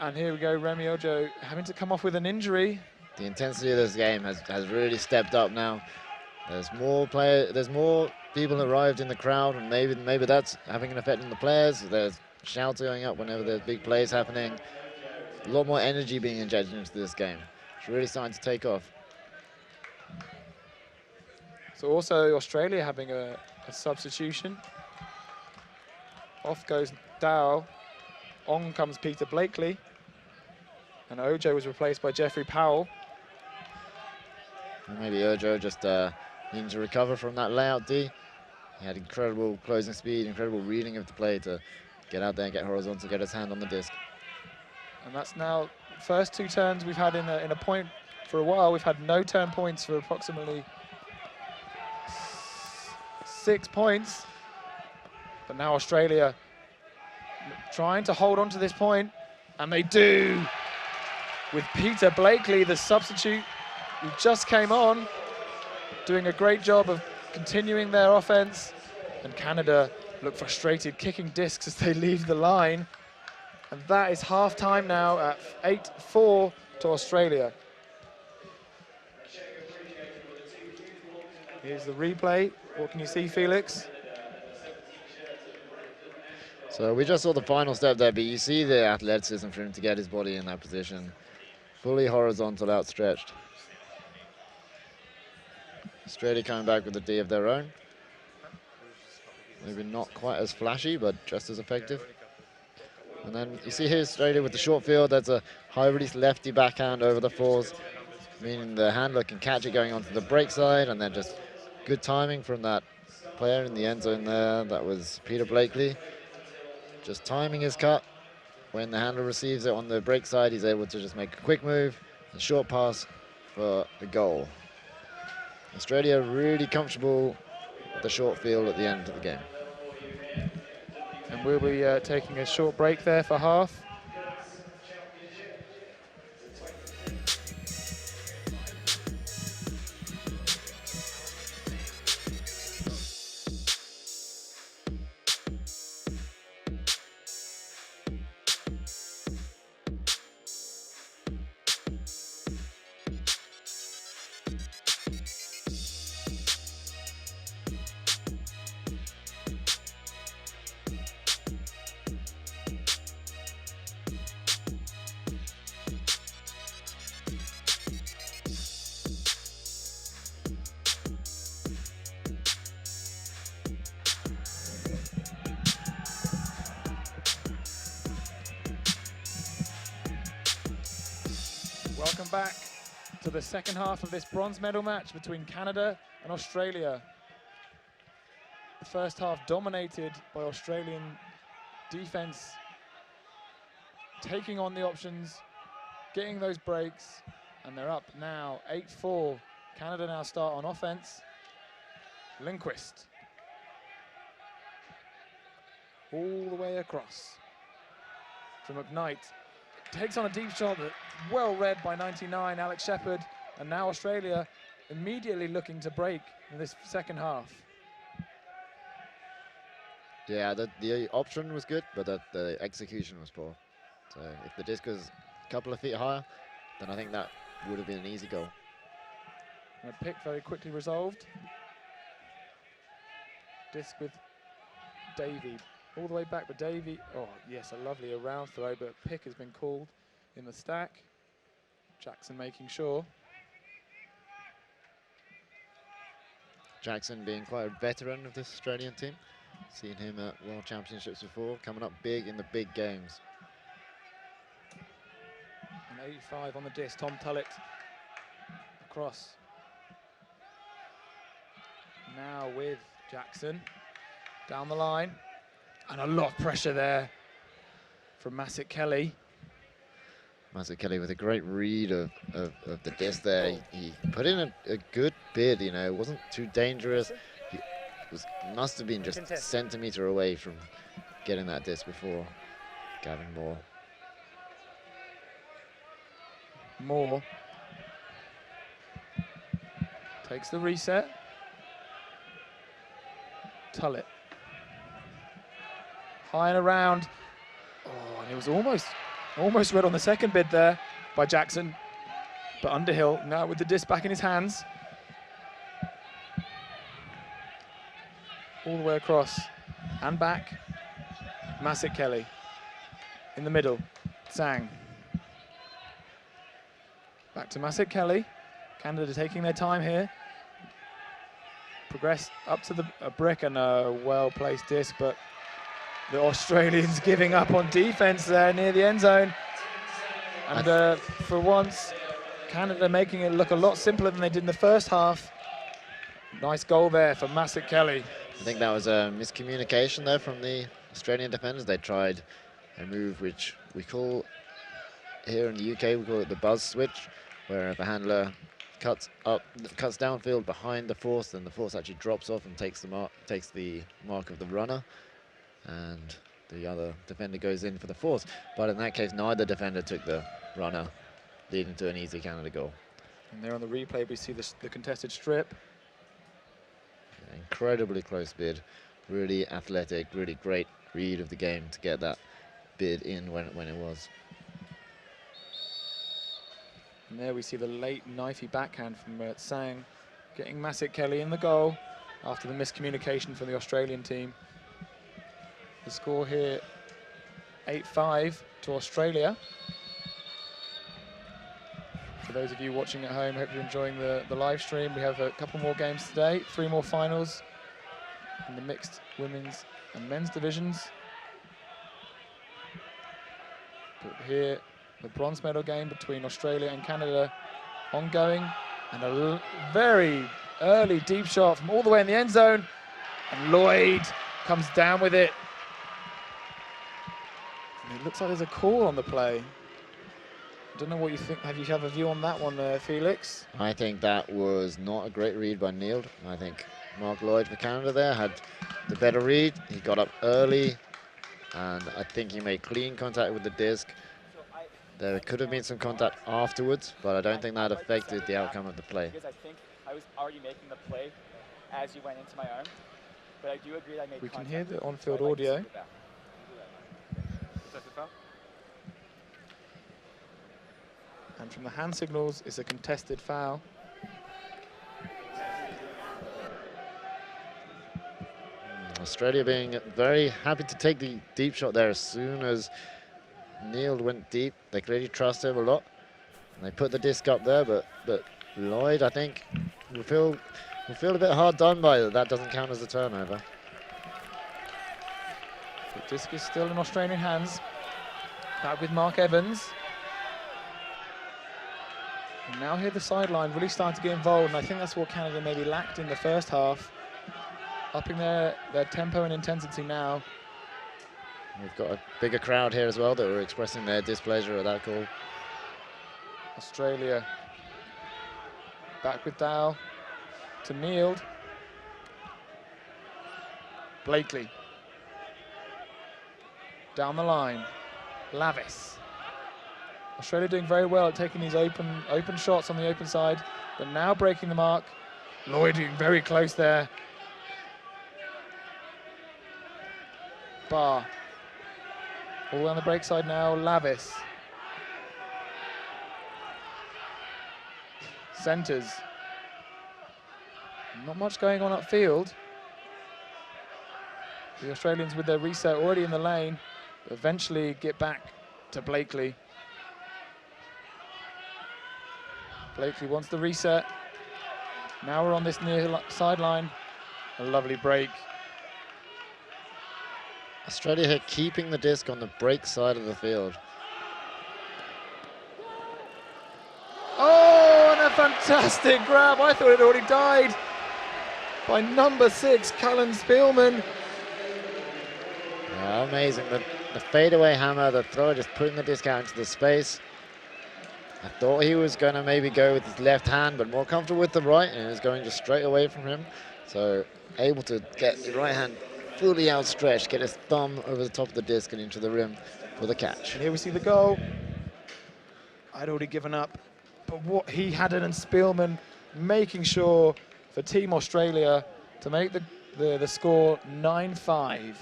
Speaker 2: And here we go, Remy Ojo having to come off with an injury.
Speaker 3: The intensity of this game has really stepped up now. There's more people arrived in the crowd, and maybe that's having an effect on the players. There's shouts going up whenever there's big plays happening. A lot more energy being injected into this game. It's really starting to take off.
Speaker 2: So also Australia having a substitution. Off goes Dow. On comes Peter Blakely. And Ojo was replaced by Jeffrey Powell.
Speaker 3: And maybe Ojo just needing to recover from that layout D. He had incredible closing speed, incredible reading of the play to get out there and get horizontal, get his hand on the disc.
Speaker 2: And that's now first 2 turns we've had in a point for a while. We've had no turn points for approximately 6 points. But now Australia trying to hold on to this point, and they do, with Peter Blakely, the substitute who just came on, doing a great job of continuing their offense. And Canada look frustrated, kicking discs as they leave the line. And that is half-time now at 8-4 to Australia. Here's the replay. What can you see, Felix?
Speaker 3: So we just saw the final step there, but you see the athleticism for him to get his body in that position. Fully horizontal, outstretched. Australia coming back with a D of their own. Maybe not quite as flashy, but just as effective. And then you see here Australia with the short field. That's a high release lefty backhand over the fours, meaning the handler can catch it going onto the break side, and then just good timing from that player in the end zone there. That was Peter Blakely. Just timing his cut. When the handler receives it on the break side, he's able to just make a quick move, a short pass for the goal. Australia really comfortable with the short field at the end of the game.
Speaker 2: And we'll be taking a short break there for half. Welcome back to the second half of this bronze medal match between Canada and Australia. The first half dominated by Australian defense, taking on the options, getting those breaks, and they're up now 8-4. Canada now start on offense. Lindquist. All the way across from McKnight. Takes on a deep shot that well read by 99, Alex Shepherd, and now Australia immediately looking to break in this second half.
Speaker 3: Yeah, the option was good, but the execution was poor. So if the disc was a couple of feet higher, then I think that would have been an easy goal.
Speaker 2: And a pick very quickly resolved. Disc with Davey. All the way back, but Davey, oh yes, a lovely around throw, but a pick has been called in the stack. Jackson making sure.
Speaker 3: Jackson being quite a veteran of this Australian team. Seen him at World Championships before, coming up big in the big games.
Speaker 2: An 85 on the disc, Tom Tullett across. Now with Jackson, down the line. And a lot of pressure there from Masik Kelly.
Speaker 3: Masik Kelly with a great read of the disc there. He put in a good bid, you know, it wasn't too dangerous. He must have been just a centimetre away from getting that disc before Gavin Moore.
Speaker 2: Moore takes the reset. Tullett. High and around. Oh, and it was almost read on the second bid there by Jackson. But Underhill now with the disc back in his hands. All the way across and back. Masik Kelly in the middle. Sang. Back to Masik Kelly. Canada taking their time here. Progress up to the brick and a well-placed disc, but the Australians giving up on defense there near the end zone. And for once, Canada making it look a lot simpler than they did in the first half. Nice goal there for Masik Kelly.
Speaker 3: I think that was a miscommunication there from the Australian defenders. They tried a move which we call, here in the UK, we call it the buzz switch, where if a handler cuts downfield behind the force, then the force actually drops off and takes the mark of the runner, and the other defender goes in for the force. But in that case, neither defender took the runner, leading to an easy Canada goal.
Speaker 2: And there on the replay, we see the contested strip.
Speaker 3: Incredibly close bid, really athletic, really great read of the game to get that bid in when it was.
Speaker 2: And there we see the late knifey backhand from Tsang, getting Masik Kelly in the goal after the miscommunication from the Australian team. The score here, 8-5 to Australia. For those of you watching at home, hope you're enjoying the live stream. We have a couple more games today, 3 more finals in the mixed women's and men's divisions. But here, the bronze medal game between Australia and Canada ongoing, and a very early deep shot from all the way in the end zone, and Lloyd comes down with it. And it looks like there's a call on the play. I don't know what you think. Have you have a view on that one, Felix?
Speaker 3: I think that was not a great read by Neil. I think Mark Lloyd for Canada there had the better read. He got up early, and I think he made clean contact with the disc. There could have been some contact afterwards, but I don't think that affected the outcome of the play.
Speaker 9: Because I think I was already making the play as you went into my arm, but I do agree that I made
Speaker 2: contact. We can hear the on-field audio. And from the hand signals, it's a contested foul.
Speaker 3: Australia being very happy to take the deep shot there as soon as Neil went deep. They clearly trust him a lot. And they put the disc up there, but Lloyd, I think, will feel a bit hard done by that. That doesn't count as a turnover.
Speaker 2: The disc is still in Australian hands. Back with Mark Evans. And now here the sideline really starting to get involved, and I think that's what Canada maybe lacked in the first half. Upping their tempo and intensity now.
Speaker 3: We've got a bigger crowd here as well that were expressing their displeasure at that call.
Speaker 2: Australia back with Dow to Neild. Blakely. Down the line. Lavis. Australia doing very well at taking these open shots on the open side, but now breaking the mark. Lloyd doing very close there. Barr. All the way on the break side now, Lavis. Centres. Not much going on upfield. The Australians with their reset already in the lane, eventually get back to Blakely. Blakely wants the reset. Now we're on this near sideline. A lovely break.
Speaker 3: Australia here keeping the disc on the break side of the field.
Speaker 2: Oh, and a fantastic grab. I thought it already died by number 6, Cullen Spielman.
Speaker 3: Yeah, amazing. The fadeaway hammer, the thrower just putting the disc out into the space. I thought he was going to maybe go with his left hand, but more comfortable with the right, and it was going just straight away from him. So able to get the right hand fully outstretched, get his thumb over the top of the disc and into the rim for the catch.
Speaker 2: And here we see the goal. I'd already given up, but what he had it, and Spielman making sure for Team Australia to make the score 9-5.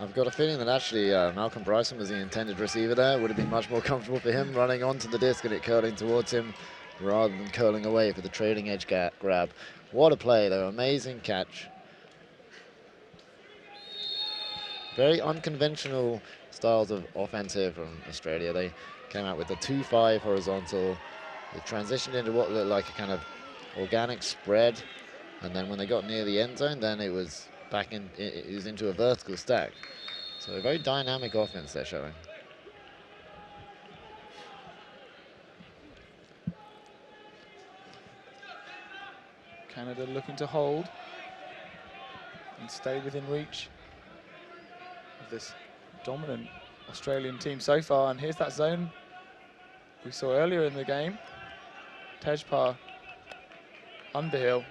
Speaker 3: I've got a feeling that actually Malcolm Bryson was the intended receiver there. It would have been much more comfortable for him running onto the disc and it curling towards him rather than curling away for the trailing edge grab. What a play though, amazing catch. Very unconventional styles of offense here from Australia. They came out with the 2-5 horizontal. They transitioned into what looked like a kind of organic spread. And then when they got near the end zone, then it was back in, it was into a vertical stack. So a very dynamic offense they're showing.
Speaker 2: Canada looking to hold and stay within reach of this dominant Australian team so far. And here's that zone we saw earlier in the game. Tejpar, Underhill.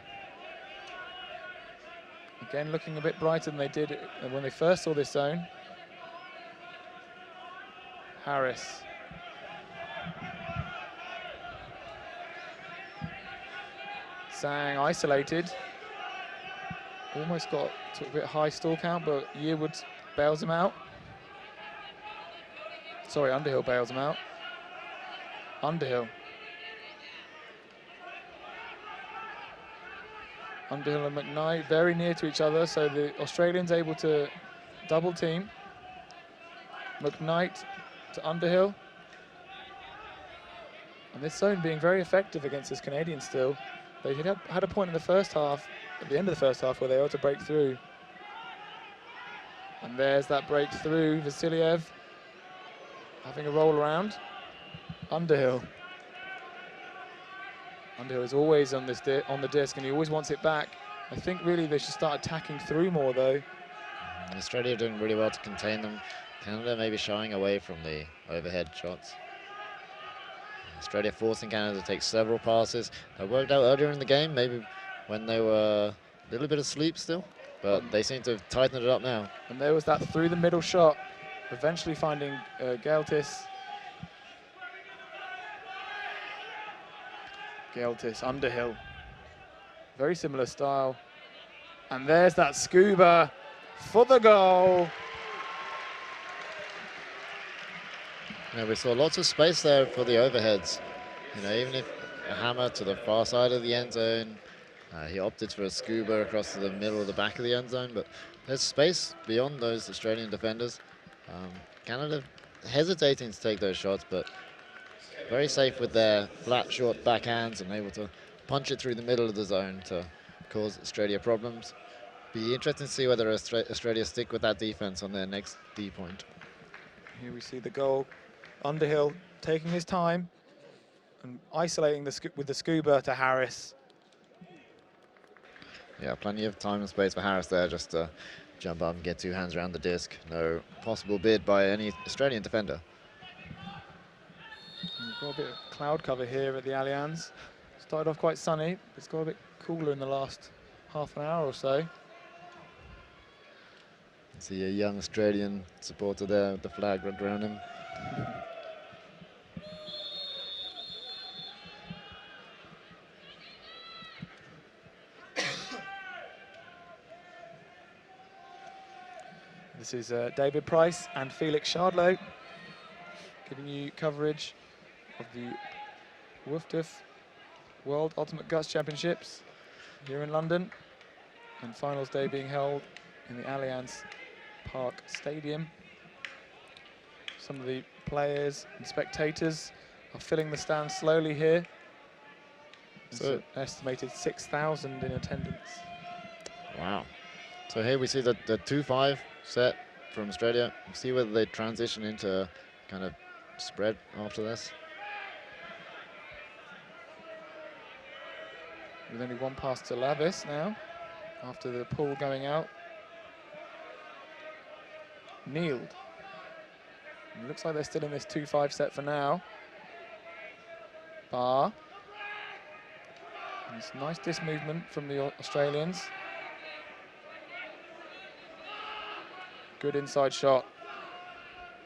Speaker 2: Again, looking a bit brighter than they did when they first saw this zone. Harris. Sang isolated. Almost got to a bit high stall count, but Yearwood bails him out. Sorry, Underhill bails him out. Underhill. Underhill and McKnight very near to each other, so the Australians able to double team. McKnight to Underhill. And this zone being very effective against this Canadian still. They had a point in the first half, at the end of the first half, where they were able to break through. And there's that breakthrough. Vasiliev having a roll around. Underhill. Underhill is always on this on the disc, and he always wants it back. I think really they should start attacking through more, though.
Speaker 3: Australia are doing really well to contain them. Canada maybe shying away from the overhead shots. Australia forcing Canada to take several passes. That worked out earlier in the game, maybe when they were a little bit asleep still, but they seem to have tightened it up now.
Speaker 2: And there was that through the middle shot, eventually finding Geltis. Geltis, Underhill. Very similar style. And there's that scuba for the goal.
Speaker 3: Yeah, we saw lots of space there for the overheads. You know, even if a hammer to the far side of the end zone, he opted for a scuba across to the middle of the back of the end zone, but there's space beyond those Australian defenders. Canada hesitating to take those shots, but very safe with their flat, short backhands and able to punch it through the middle of the zone to cause Australia problems. Be interesting to see whether Australia stick with that defense on their next D point.
Speaker 2: Here we see the goal. Underhill taking his time and isolating with the scuba to Harris.
Speaker 3: Yeah, plenty of time and space for Harris there, just to jump up and get two hands around the disc. No possible bid by any Australian defender.
Speaker 2: We've got a bit of cloud cover here at the Allianz. Started off quite sunny, but it's got a bit cooler in the last half an hour or so.
Speaker 3: See a young Australian supporter there with the flag wrapped around him.
Speaker 2: This is David Price and Felix Shardlow giving you coverage of the WUGC World Ultimate Guts Championships here in London, and finals day being held in the Allianz Park Stadium. Some of the players and spectators are filling the stands slowly here. So an estimated 6,000 in attendance.
Speaker 3: Wow. So here we see the 2-5 set from Australia. We'll see whether they transition into kind of spread after this.
Speaker 2: With only one pass to Lavis now, after the pull going out. Kneeled. It looks like they're still in this 2-5 set for now. Barr. And it's nice disc movement from the Australians. Good inside shot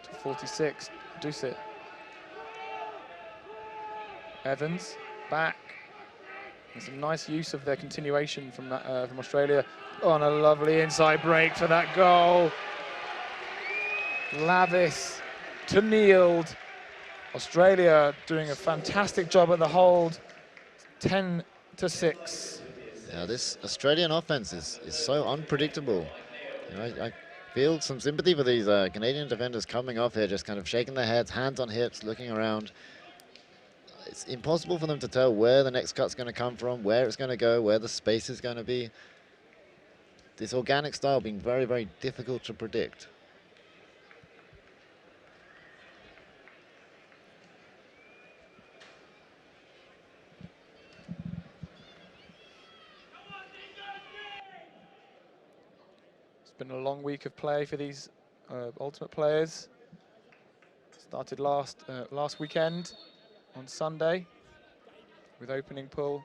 Speaker 2: to 46, Doucet. Evans, back. And some nice use of their continuation from that from Australia. Oh, and a lovely inside break for that goal. Lavis to Kneeled. Australia doing a fantastic job at the hold. 10-6.
Speaker 3: Yeah, this Australian offense is so unpredictable. You know, I feel some sympathy for these Canadian defenders coming off here, just kind of shaking their heads, hands on hips, looking around. It's impossible for them to tell where the next cut's going to come from, where it's going to go, where the space is going to be. This organic style being very, very difficult to predict.
Speaker 2: It's been a long week of play for these Ultimate players. Started last weekend on Sunday with opening pull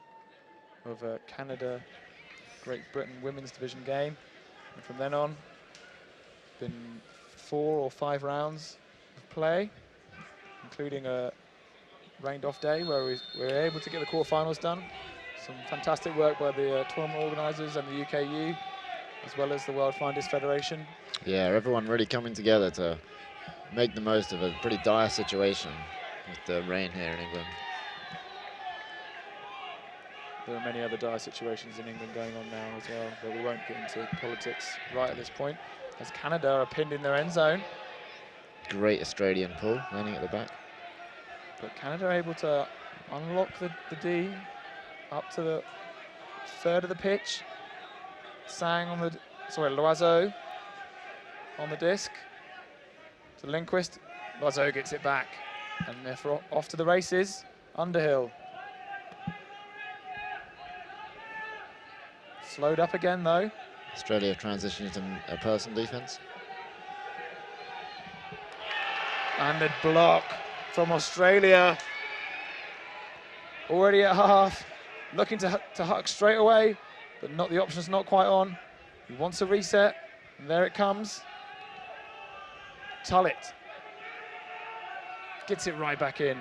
Speaker 2: of Canada, Great Britain women's division game. And from then on, been 4 or 5 rounds of play, including a rained-off day where we were able to get the quarterfinals done. Some fantastic work by the tournament organisers and the UKU, as well as the World Finders Federation.
Speaker 3: Yeah, everyone really coming together to make the most of a pretty dire situation with the rain here in England.
Speaker 2: There are many other dire situations in England going on now as well, but we won't get into politics right at this point, as Canada are pinned in their end zone.
Speaker 3: Great Australian pull, landing at the back.
Speaker 2: But Canada are able to unlock the D up to the third of the pitch. Sang on the, Loiseau on the disc to Lindquist. Loiseau gets it back, and therefore off to the races. Underhill. Slowed up again though.
Speaker 3: Australia transitioning to a person defense.
Speaker 2: And a block from Australia. Already at half, looking to huck straight away, but not, the option's not quite on. He wants a reset, and there it comes. Tullett gets it right back in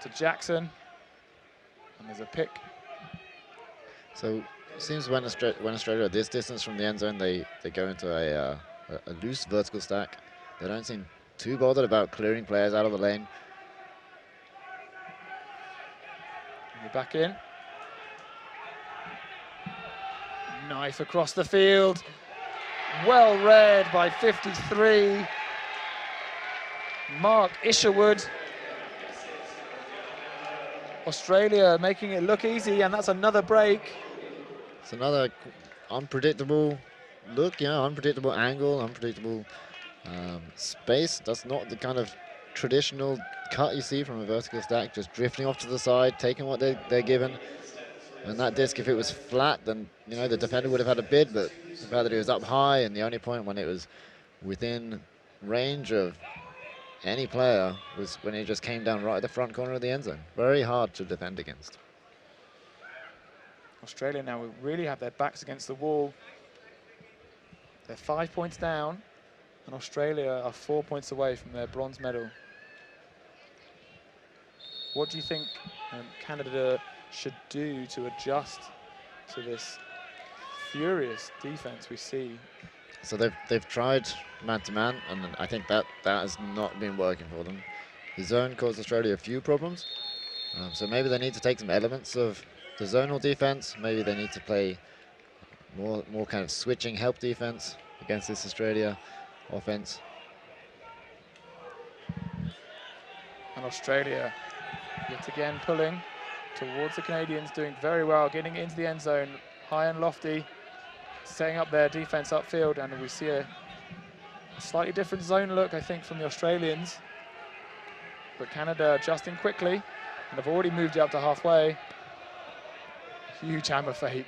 Speaker 2: to Jackson, and there's a pick.
Speaker 3: So it seems when Australia are this distance from the end zone, they go into a loose vertical stack. They don't seem too bothered about clearing players out of the lane.
Speaker 2: We're back in. Knife across the field. Well read by 53. Mark Isherwood. Australia making it look easy, and that's another break.
Speaker 3: It's another unpredictable look, unpredictable angle, unpredictable space. That's not the kind of traditional cut you see from a vertical stack, just drifting off to the side, taking what they're given. And that disc, if it was flat, then the defender would have had a bid, but the fact that it was up high, and the only point when it was within range of any player was when it just came down right at the front corner of the end zone. Very hard to defend against.
Speaker 2: Australia now will really have their backs against the wall. They're 5 points down, and Australia are 4 points away from their bronze medal. What do you think Canada should do to adjust to this furious defense we see?
Speaker 3: So they've tried man-to-man, and I think that has not been working for them. The zone caused Australia a few problems, so maybe they need to take some elements of the zonal defense. Maybe they need to play more kind of switching help defense against this Australia offense.
Speaker 2: And Australia yet again pulling towards the Canadians, doing very well, getting into the end zone, high and lofty, setting up their defense upfield, and we see a slightly different zone look, I think, from the Australians. But Canada adjusting quickly, and have already moved it up to halfway. Huge hammer fake.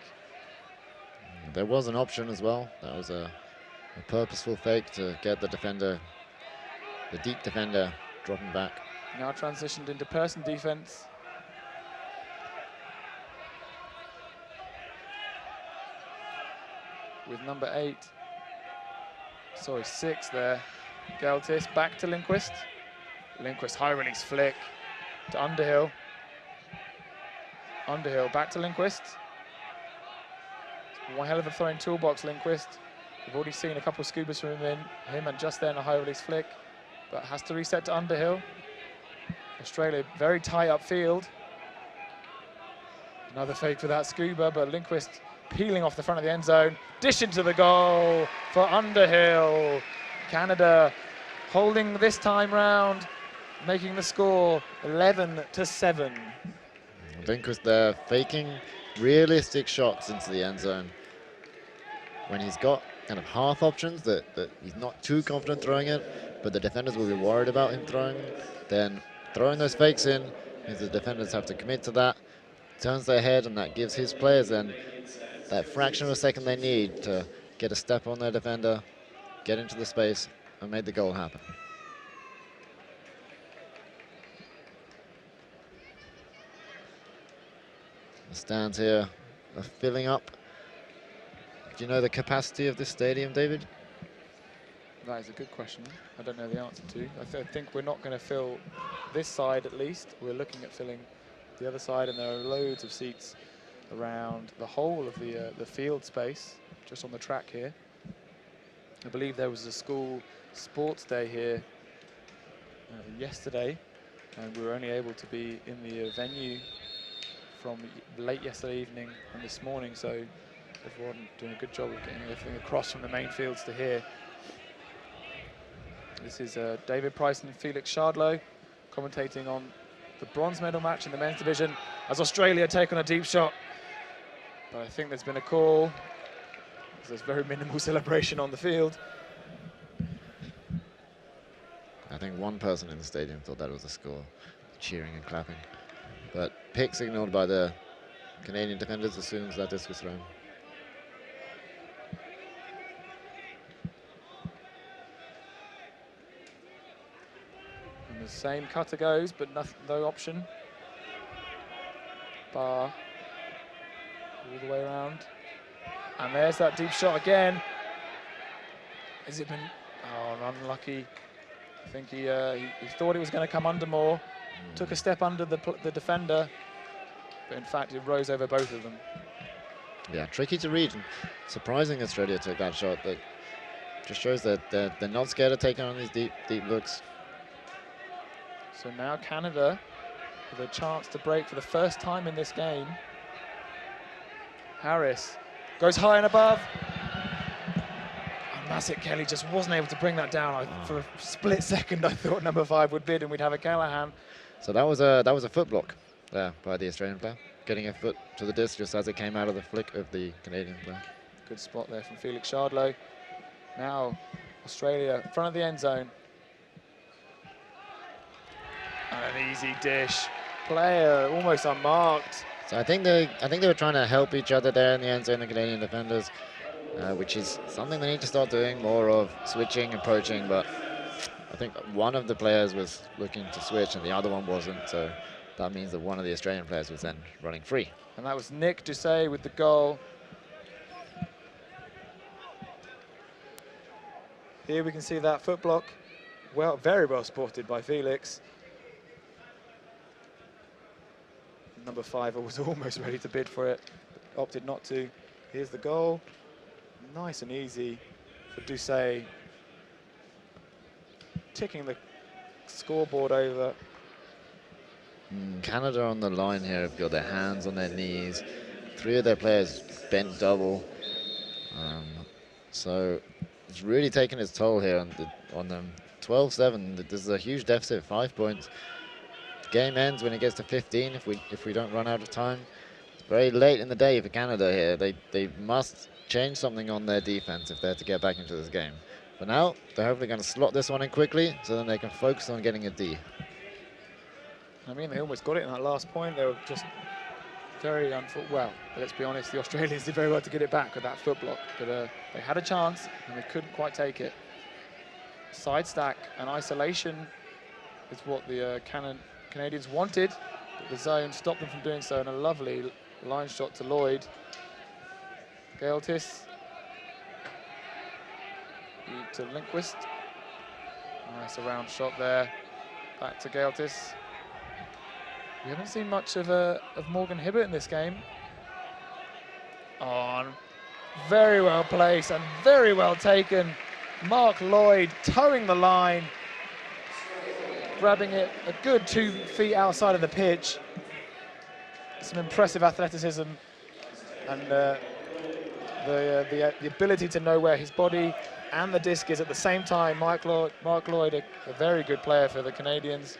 Speaker 3: There was an option as well. That was a purposeful fake to get the defender, the deep defender, dropping back.
Speaker 2: Now transitioned into person defense. With number 6 there. Geltis back to Lindquist. Lindquist high release flick to Underhill. Underhill back to Lindquist. One hell of a throwing toolbox, Lindquist. We've already seen a couple of scubas from him, and just then a high release flick, but has to reset to Underhill. Australia very tight upfield. Another fake for that scuba, but Lindquist peeling off the front of the end zone. Dish into the goal for Underhill. Canada holding this time round, making the score 11-7.
Speaker 3: Lindquist there faking realistic shots into the end zone. When he's got kind of half options that he's not too confident throwing it, but the defenders will be worried about him throwing, then throwing those fakes in means the defenders have to commit to that, turns their head, and that gives his players then that fraction of a second they need to get a step on their defender, get into the space, and make the goal happen. The stands here are filling up. Do you know the capacity of this stadium, David?
Speaker 2: That is a good question. I don't know the answer to. I think we're not going to fill this side at least. We're looking at filling the other side, and there are loads of seats around the whole of the field space, just on the track here. I believe there was a school sports day here yesterday, and we were only able to be in the venue from late yesterday evening and this morning, so everyone doing a good job of getting everything across from the main fields to here. This is David Price and Felix Shardlow commentating on the bronze medal match in the men's division as Australia take on a deep shot. But I think there's been a call. There's very minimal celebration on the field.
Speaker 3: I think one person in the stadium thought that was a score, cheering and clapping. But pick signaled by the Canadian defenders as soon as that disc was thrown.
Speaker 2: And the same cutter goes, but no option. Bar all the way around. And there's that deep shot again. Has it been? Oh, unlucky. I think he thought it was going to come under more. Took a step under the defender, but in fact it rose over both of them.
Speaker 3: Yeah, tricky to read. And surprising Australia took that shot. That just shows that they're not scared of taking on these deep looks.
Speaker 2: So now Canada with a chance to break for the first time in this game. Harris goes high and above. And Massett Kelly just wasn't able to bring that down. For a split second, I thought number 5 would bid and we'd have a Callahan.
Speaker 3: So that was a foot block there by the Australian player, getting a foot to the disc just as it came out of the flick of the Canadian player.
Speaker 2: Good spot there from Felix Shardlow. Now Australia in front of the end zone. And an easy dish. Player almost unmarked.
Speaker 3: So I think they were trying to help each other there in the end zone, the Canadian defenders, which is something they need to start doing more of, switching, approaching. But I think one of the players was looking to switch and the other one wasn't. So that means that one of the Australian players was then running free.
Speaker 2: And that was Nick Doucet with the goal. Here we can see that foot block. Well, very well spotted by Felix. Number 5 was almost ready to bid for it, but opted not to. Here's the goal. Nice and easy for Doucet. Ticking the scoreboard over.
Speaker 3: Canada on the line here have got their hands on their knees. 3 of their players bent double. So it's really taken its toll here on them. 12-7, this is a huge deficit, 5 points. Game ends when it gets to 15 if we don't run out of time. It's very late in the day for Canada here. They must change something on their defense if they're to get back into this game. But now they're hopefully going to slot this one in quickly so then they can focus on getting a D.
Speaker 2: I mean, they almost got it in that last point. They were just very unfortunate. Well, let's be honest, the Australians did very well to get it back with that foot block. But they had a chance and they couldn't quite take it. Side stack and isolation is what the Canadians wanted, but the zone stopped them from doing so, and a lovely line shot to Lloyd. Gaeltis to Lindquist. Nice around shot there. Back to Gaeltis. We haven't seen much of Morgan Hibbert in this game. On very well placed and very well taken. Mark Lloyd towing the line, grabbing it a good 2 feet outside of the pitch. Some impressive athleticism and the ability to know where his body and the disc is at the same time. Mark Lloyd, a very good player for the Canadians,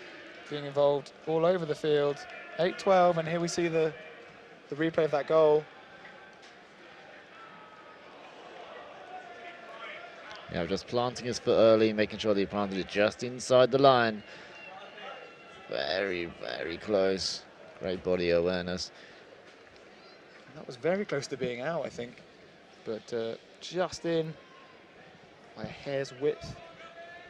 Speaker 2: being involved all over the field. 8-12, and here we see the replay of that goal.
Speaker 3: Yeah, just planting his foot early, making sure that he planted it just inside the line. Very, very close. Great body awareness.
Speaker 2: That was very close to being out, I think. But just in by a hair's width.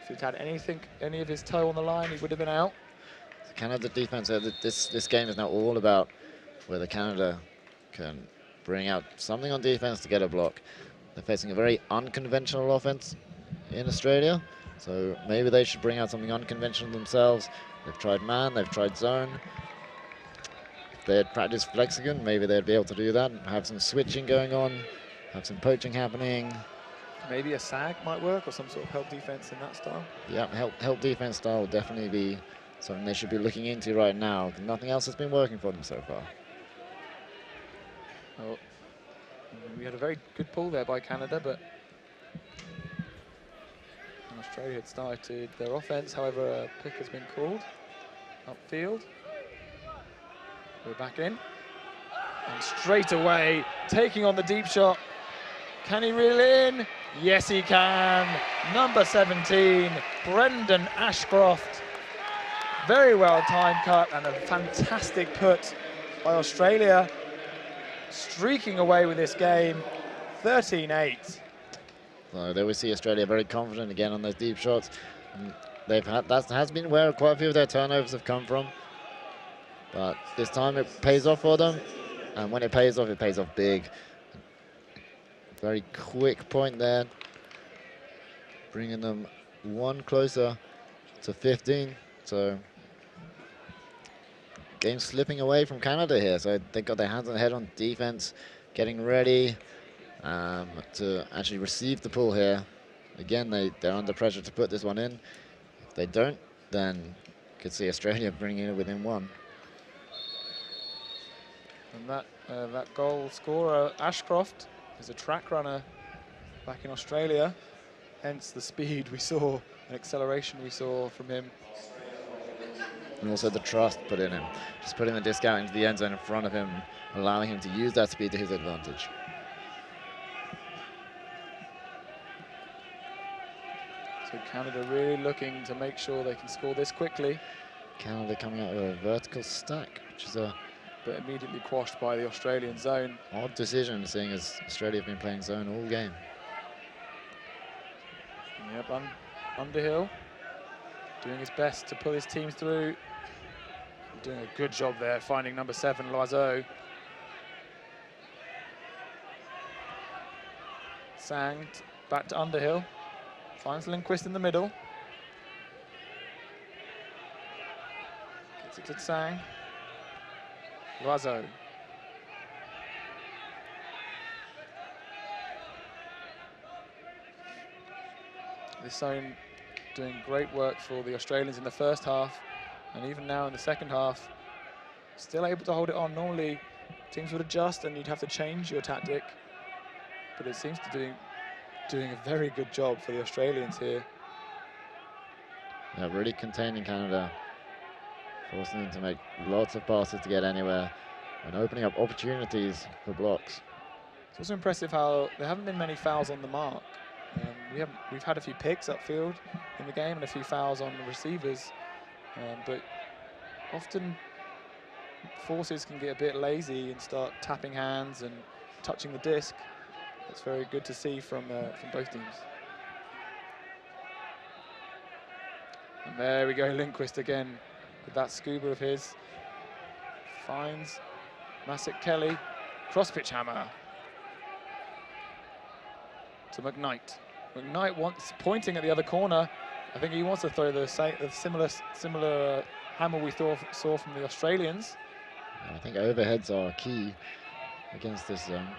Speaker 2: If he'd had any of his toe on the line, he would have been out.
Speaker 3: So Canada defense, this game is now all about whether Canada can bring out something on defense to get a block. They're facing a very unconventional offense in Australia, so maybe they should bring out something unconventional themselves. They've tried man, they've tried zone. If they had practiced Flexigon, maybe they'd be able to do that and have some switching going on, have some poaching happening.
Speaker 2: Maybe a sag might work, or some sort of help defense in that style.
Speaker 3: Yeah, help defense style will definitely be something they should be looking into right now. Nothing else has been working for them so far.
Speaker 2: Oh, we had a very good pull there by Canada, but Australia had started their offense. However, a pick has been called upfield. We're back in. And straight away, taking on the deep shot. Can he reel in? Yes, he can. Number 17, Brendan Ashcroft. Very well timed cut and a fantastic put by Australia. Streaking away with this game, 13-8.
Speaker 3: So there we see Australia very confident again on those deep shots. And that has been where quite a few of their turnovers have come from. But this time it pays off for them. And when it pays off big. Very quick point there, bringing them one closer to 15. So game slipping away from Canada here. So they got their hands on head on defense, getting ready to actually receive the pull here. Again, they're under pressure to put this one in. If they don't, then you could see Australia bringing it within one.
Speaker 2: And that goal scorer, Ashcroft, is a track runner back in Australia, hence the speed we saw and acceleration we saw from him.
Speaker 3: And also the trust put in him. Just putting the disc out into the end zone in front of him, allowing him to use that speed to his advantage.
Speaker 2: So Canada really looking to make sure they can score this quickly.
Speaker 3: Canada coming out with a vertical stack, which is a
Speaker 2: but immediately quashed by the Australian zone.
Speaker 3: odd decision, seeing as Australia have been playing zone all game.
Speaker 2: Yep, Underhill doing his best to pull his team through. Doing a good job there, finding number 7, Loiseau. Sang back to Underhill. Finds Lindquist in the middle. Gets it to Sang. Loiseau. This zone doing great work for the Australians in the first half, and even now in the second half, still able to hold it on. Normally, teams would adjust and you'd have to change your tactic, but it seems to be doing a very good job for the Australians here.
Speaker 3: Yeah, really containing Canada, forcing them to make lots of passes to get anywhere and opening up opportunities for blocks.
Speaker 2: It's also impressive how there haven't been many fouls on the mark. We've had a few picks upfield in the game and a few fouls on the receivers, but often forces can get a bit lazy and start tapping hands and touching the disc. It's very good to see from both teams. And there we go, Lindquist again with that scuba of his. Finds Massett Kelly, cross-pitch hammer to McKnight. McKnight wants, pointing at the other corner. I think he wants to throw the similar hammer we saw from the Australians.
Speaker 3: I think overheads are key against this zone.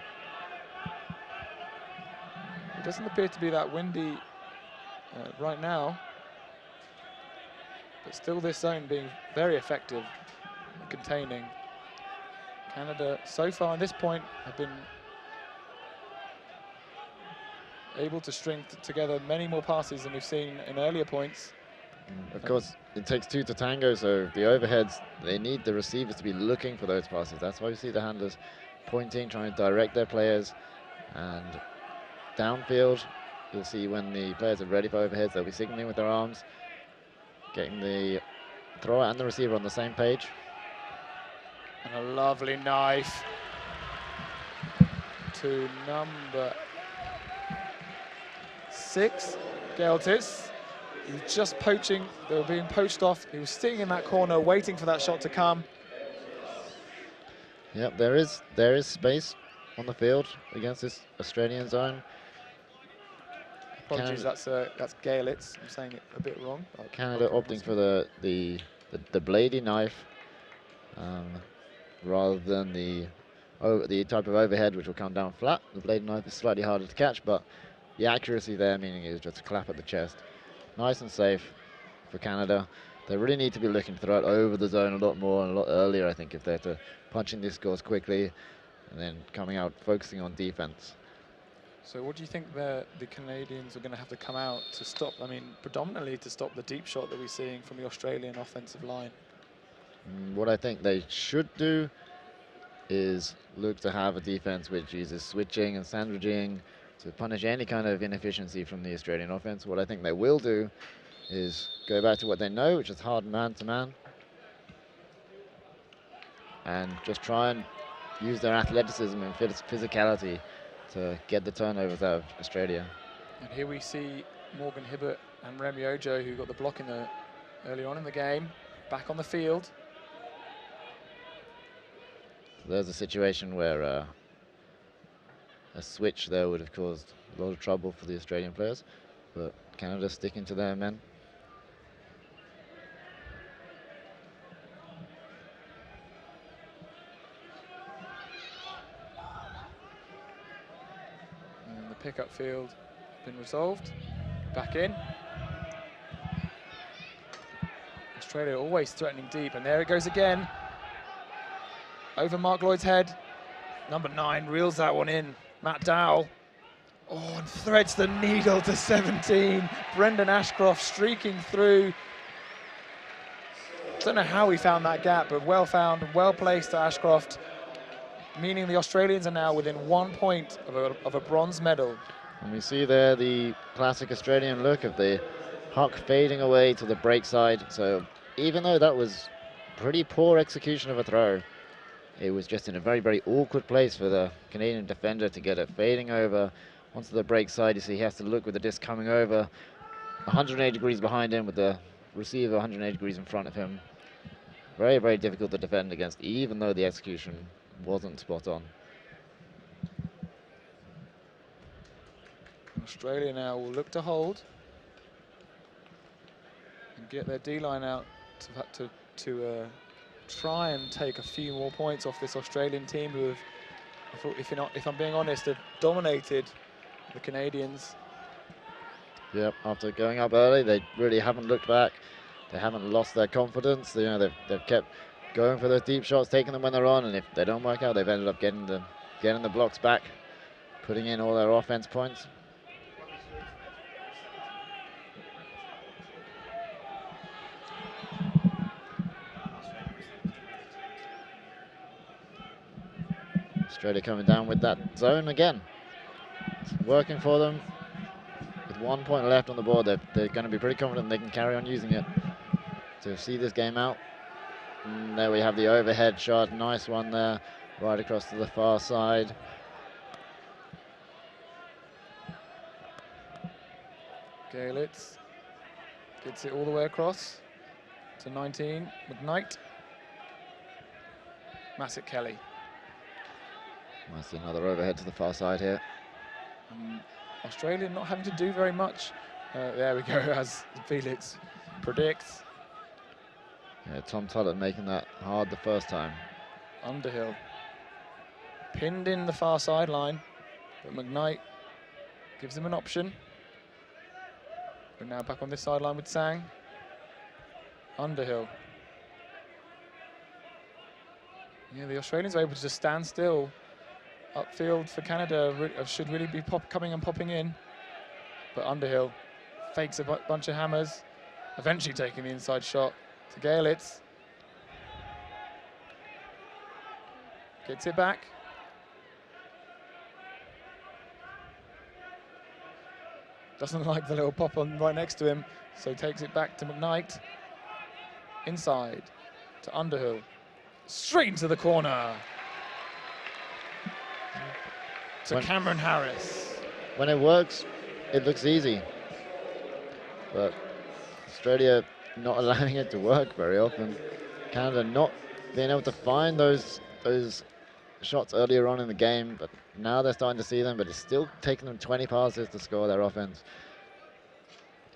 Speaker 2: It doesn't appear to be that windy right now, but still this zone being very effective at containing. Canada, so far at this point, have been able to string together many more passes than we've seen in earlier points.
Speaker 3: Of course, it takes two to tango, so the overheads, they need the receivers to be looking for those passes. That's why you see the handlers pointing, trying to direct their players. And downfield, you'll see when the players are ready for overheads, they'll be signaling with their arms, getting the thrower and the receiver on the same page.
Speaker 2: And a lovely knife to number 6, Geltis. He was just poaching, they were being poached off. He was sitting in that corner waiting for that shot to come.
Speaker 3: Yep, there is space on the field against this Australian zone.
Speaker 2: Apologies, that's Gelitz. I'm saying it a bit wrong.
Speaker 3: Canada opting for the bladey knife rather than the type of overhead which will come down flat. The bladey knife is slightly harder to catch, but the accuracy there, meaning is just a clap at the chest. Nice and safe for Canada. They really need to be looking to throw it over the zone a lot more and a lot earlier, I think, if they're to punch in these scores quickly and then coming out focusing on defense.
Speaker 2: So what do you think the Canadians are going to have to come out to stop? I mean, predominantly to stop the deep shot that we're seeing from the Australian offensive line.
Speaker 3: What I think they should do is look to have a defense which uses switching and sandwiching to punish any kind of inefficiency from the Australian offense. What I think they will do is go back to what they know, which is hard man-to-man, and just try and use their athleticism and physicality to get the turnovers out of Australia.
Speaker 2: And here we see Morgan Hibbert and Remy Ojo, who got the block early on in the game, back on the field.
Speaker 3: There's a situation where a switch there would have caused a lot of trouble for the Australian players, but Canada sticking to their men.
Speaker 2: And the pickup field been resolved. Back in. Australia always threatening deep, and there it goes again. Over Mark Lloyd's head. Number 9 reels that one in. Matt Dowell. Oh, and threads the needle to 17. Brendan Ashcroft streaking through. Don't know how he found that gap, but well found, well placed to Ashcroft, meaning the Australians are now within 1 point of a bronze medal.
Speaker 3: And we see there the classic Australian look of the puck fading away to the break side. So even though that was pretty poor execution of a throw, it was just in a very, very awkward place for the Canadian defender to get it fading over onto the break side. You see he has to look with the disc coming over 180 degrees behind him with the receiver 180 degrees in front of him. Very, very difficult to defend against, even though the execution wasn't spot on.
Speaker 2: Australia now will look to hold and get their D-line out to try and take a few more points off this Australian team who have, if I'm being honest, have dominated the Canadians.
Speaker 3: Yep, after going up early, they really haven't looked back. They haven't lost their confidence. You know, they've kept going for those deep shots, taking them when they're on, and if they don't work out, they've ended up getting the blocks back, putting in all their offense points. Australia coming down with that zone again. It's working for them. With 1 point left on the board, they're going to be pretty confident they can carry on using it to see this game out. And there we have the overhead shot. Nice one there, right across to the far side.
Speaker 2: Gelitz gets it all the way across to 19. McKnight. Massett Kelly.
Speaker 3: Nice, another overhead to the far side here.
Speaker 2: Australia not having to do very much. There we go, as Felix predicts.
Speaker 3: Yeah, Tom Tullett making that hard the first time.
Speaker 2: Underhill. Pinned in the far sideline, but McKnight gives him an option. We're now back on this sideline with Sang. Underhill. Yeah, the Australians are able to just stand still. Upfield for Canada should really be coming and popping in. But Underhill fakes a bunch of hammers, eventually taking the inside shot to Gelitz. Gets it back. Doesn't like the little pop on right next to him, so takes it back to McKnight. Inside to Underhill. Straight into the corner. to Cameron Harris.
Speaker 3: When it works, it looks easy. But Australia not allowing it to work very often. Canada not being able to find those shots earlier on in the game, but now they're starting to see them, but it's still taking them 20 passes to score their offense.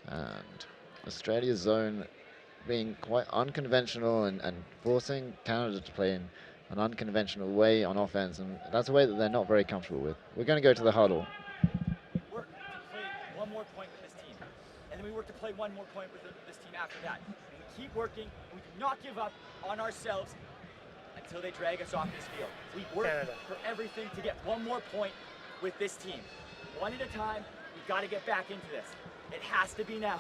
Speaker 3: And Australia's zone being quite unconventional and forcing Canada to play in an unconventional way on offense, and that's a way that they're not very comfortable with. We're going to go to the huddle.
Speaker 10: Work to play one more point with this team, and then we work to play one more point with this team after that. And we keep working, and we do not give up on ourselves until they drag us off this field. We work for everything to get one more point with this team. One at a time, we've got to get back into this. It has to be now.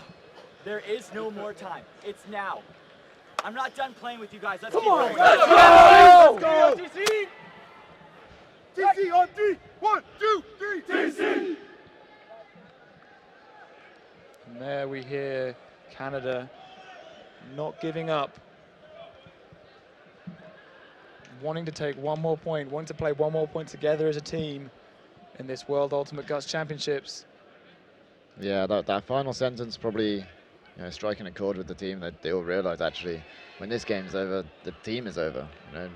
Speaker 10: There is no more time. It's now. I'm not done playing with you guys. Let's keep going.
Speaker 5: Let's go! Let's go! TC! TC on D! 1, 2, 3, TC!
Speaker 2: And there we hear Canada not giving up. Wanting to take one more point, wanting to play one more point together as a team in this World Ultimate Guts Championships.
Speaker 3: Yeah, that final sentence probably striking a chord with the team, that they all realize actually when this game's over, the team is over.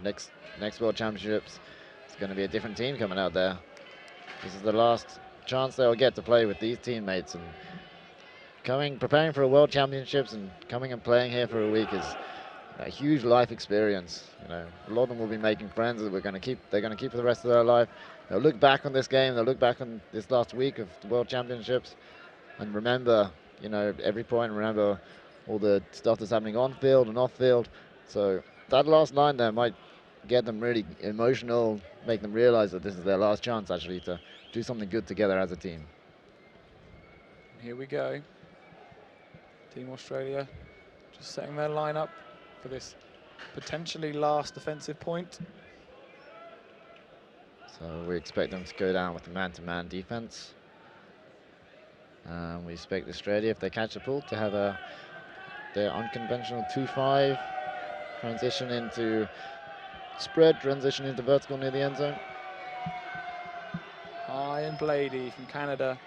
Speaker 3: Next World Championships, it's going to be a different team coming out there. This is the last chance they'll get to play with these teammates, and preparing for a World Championships and coming and playing here for a week is a huge life experience. A lot of them will be making friends that they're going to keep for the rest of their life. They'll look back on this game, they'll look back on this last week of the World Championships and remember every point, remember all the stuff that's happening on field and off field. So that last line there might get them really emotional, make them realize that this is their last chance actually to do something good together as a team.
Speaker 2: Here we go. Team Australia just setting their line up for this potentially last defensive point.
Speaker 3: So we expect them to go down with the man-to-man defense. We expect Australia, if they catch the ball, to have their unconventional 2-5 transition into spread, transition into vertical near the end zone.
Speaker 2: High and Blady from Canada.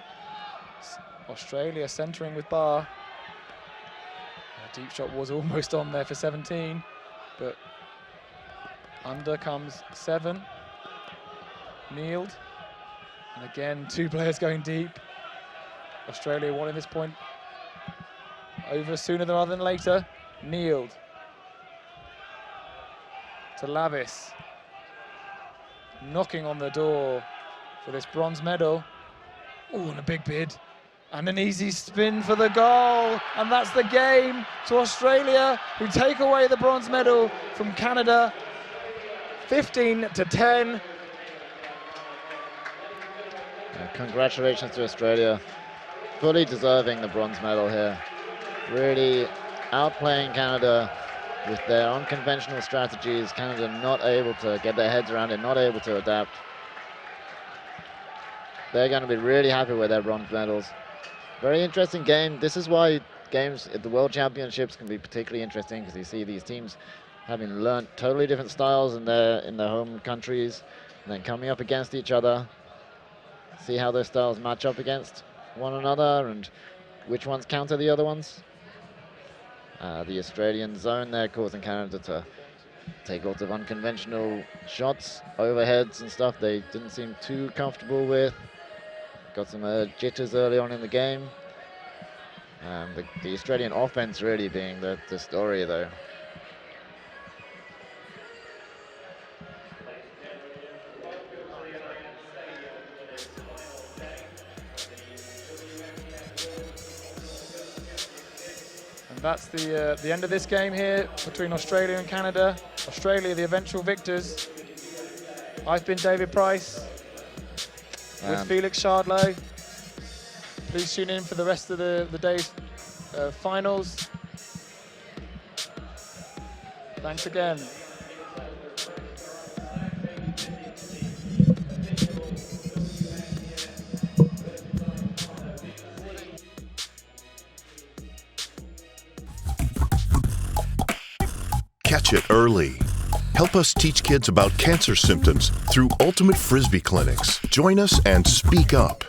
Speaker 2: Australia centering with Barr. A deep shot was almost on there for 17, but under comes 7. Kneeled. And again, 2 players going deep. Australia wanting this point over sooner rather than later. Kneeled. To Lavis. Knocking on the door for this bronze medal. Oh, and a big bid. And an easy spin for the goal. And that's the game to Australia, who take away the bronze medal from Canada. 15-10.
Speaker 3: Congratulations to Australia. Fully deserving the bronze medal here. Really outplaying Canada with their unconventional strategies. Canada not able to get their heads around it, not able to adapt. They're going to be really happy with their bronze medals. Very interesting game. This is why games at the World Championships can be particularly interesting, because you see these teams having learnt totally different styles in their home countries, and then coming up against each other. See how their styles match up against one another and which ones counter the other ones. The Australian zone there causing Canada to take lots of unconventional shots, overheads and stuff they didn't seem too comfortable with. Got some jitters early on in the game. The Australian offense really being the story though.
Speaker 2: That's the end of this game here between Australia and Canada. Australia, the eventual victors. I've been David Price with Felix Shardlow. Please tune in for the rest of the day's finals. Thanks again.
Speaker 1: Catch it early. Help us teach kids about cancer symptoms through Ultimate Frisbee clinics. Join us and speak up.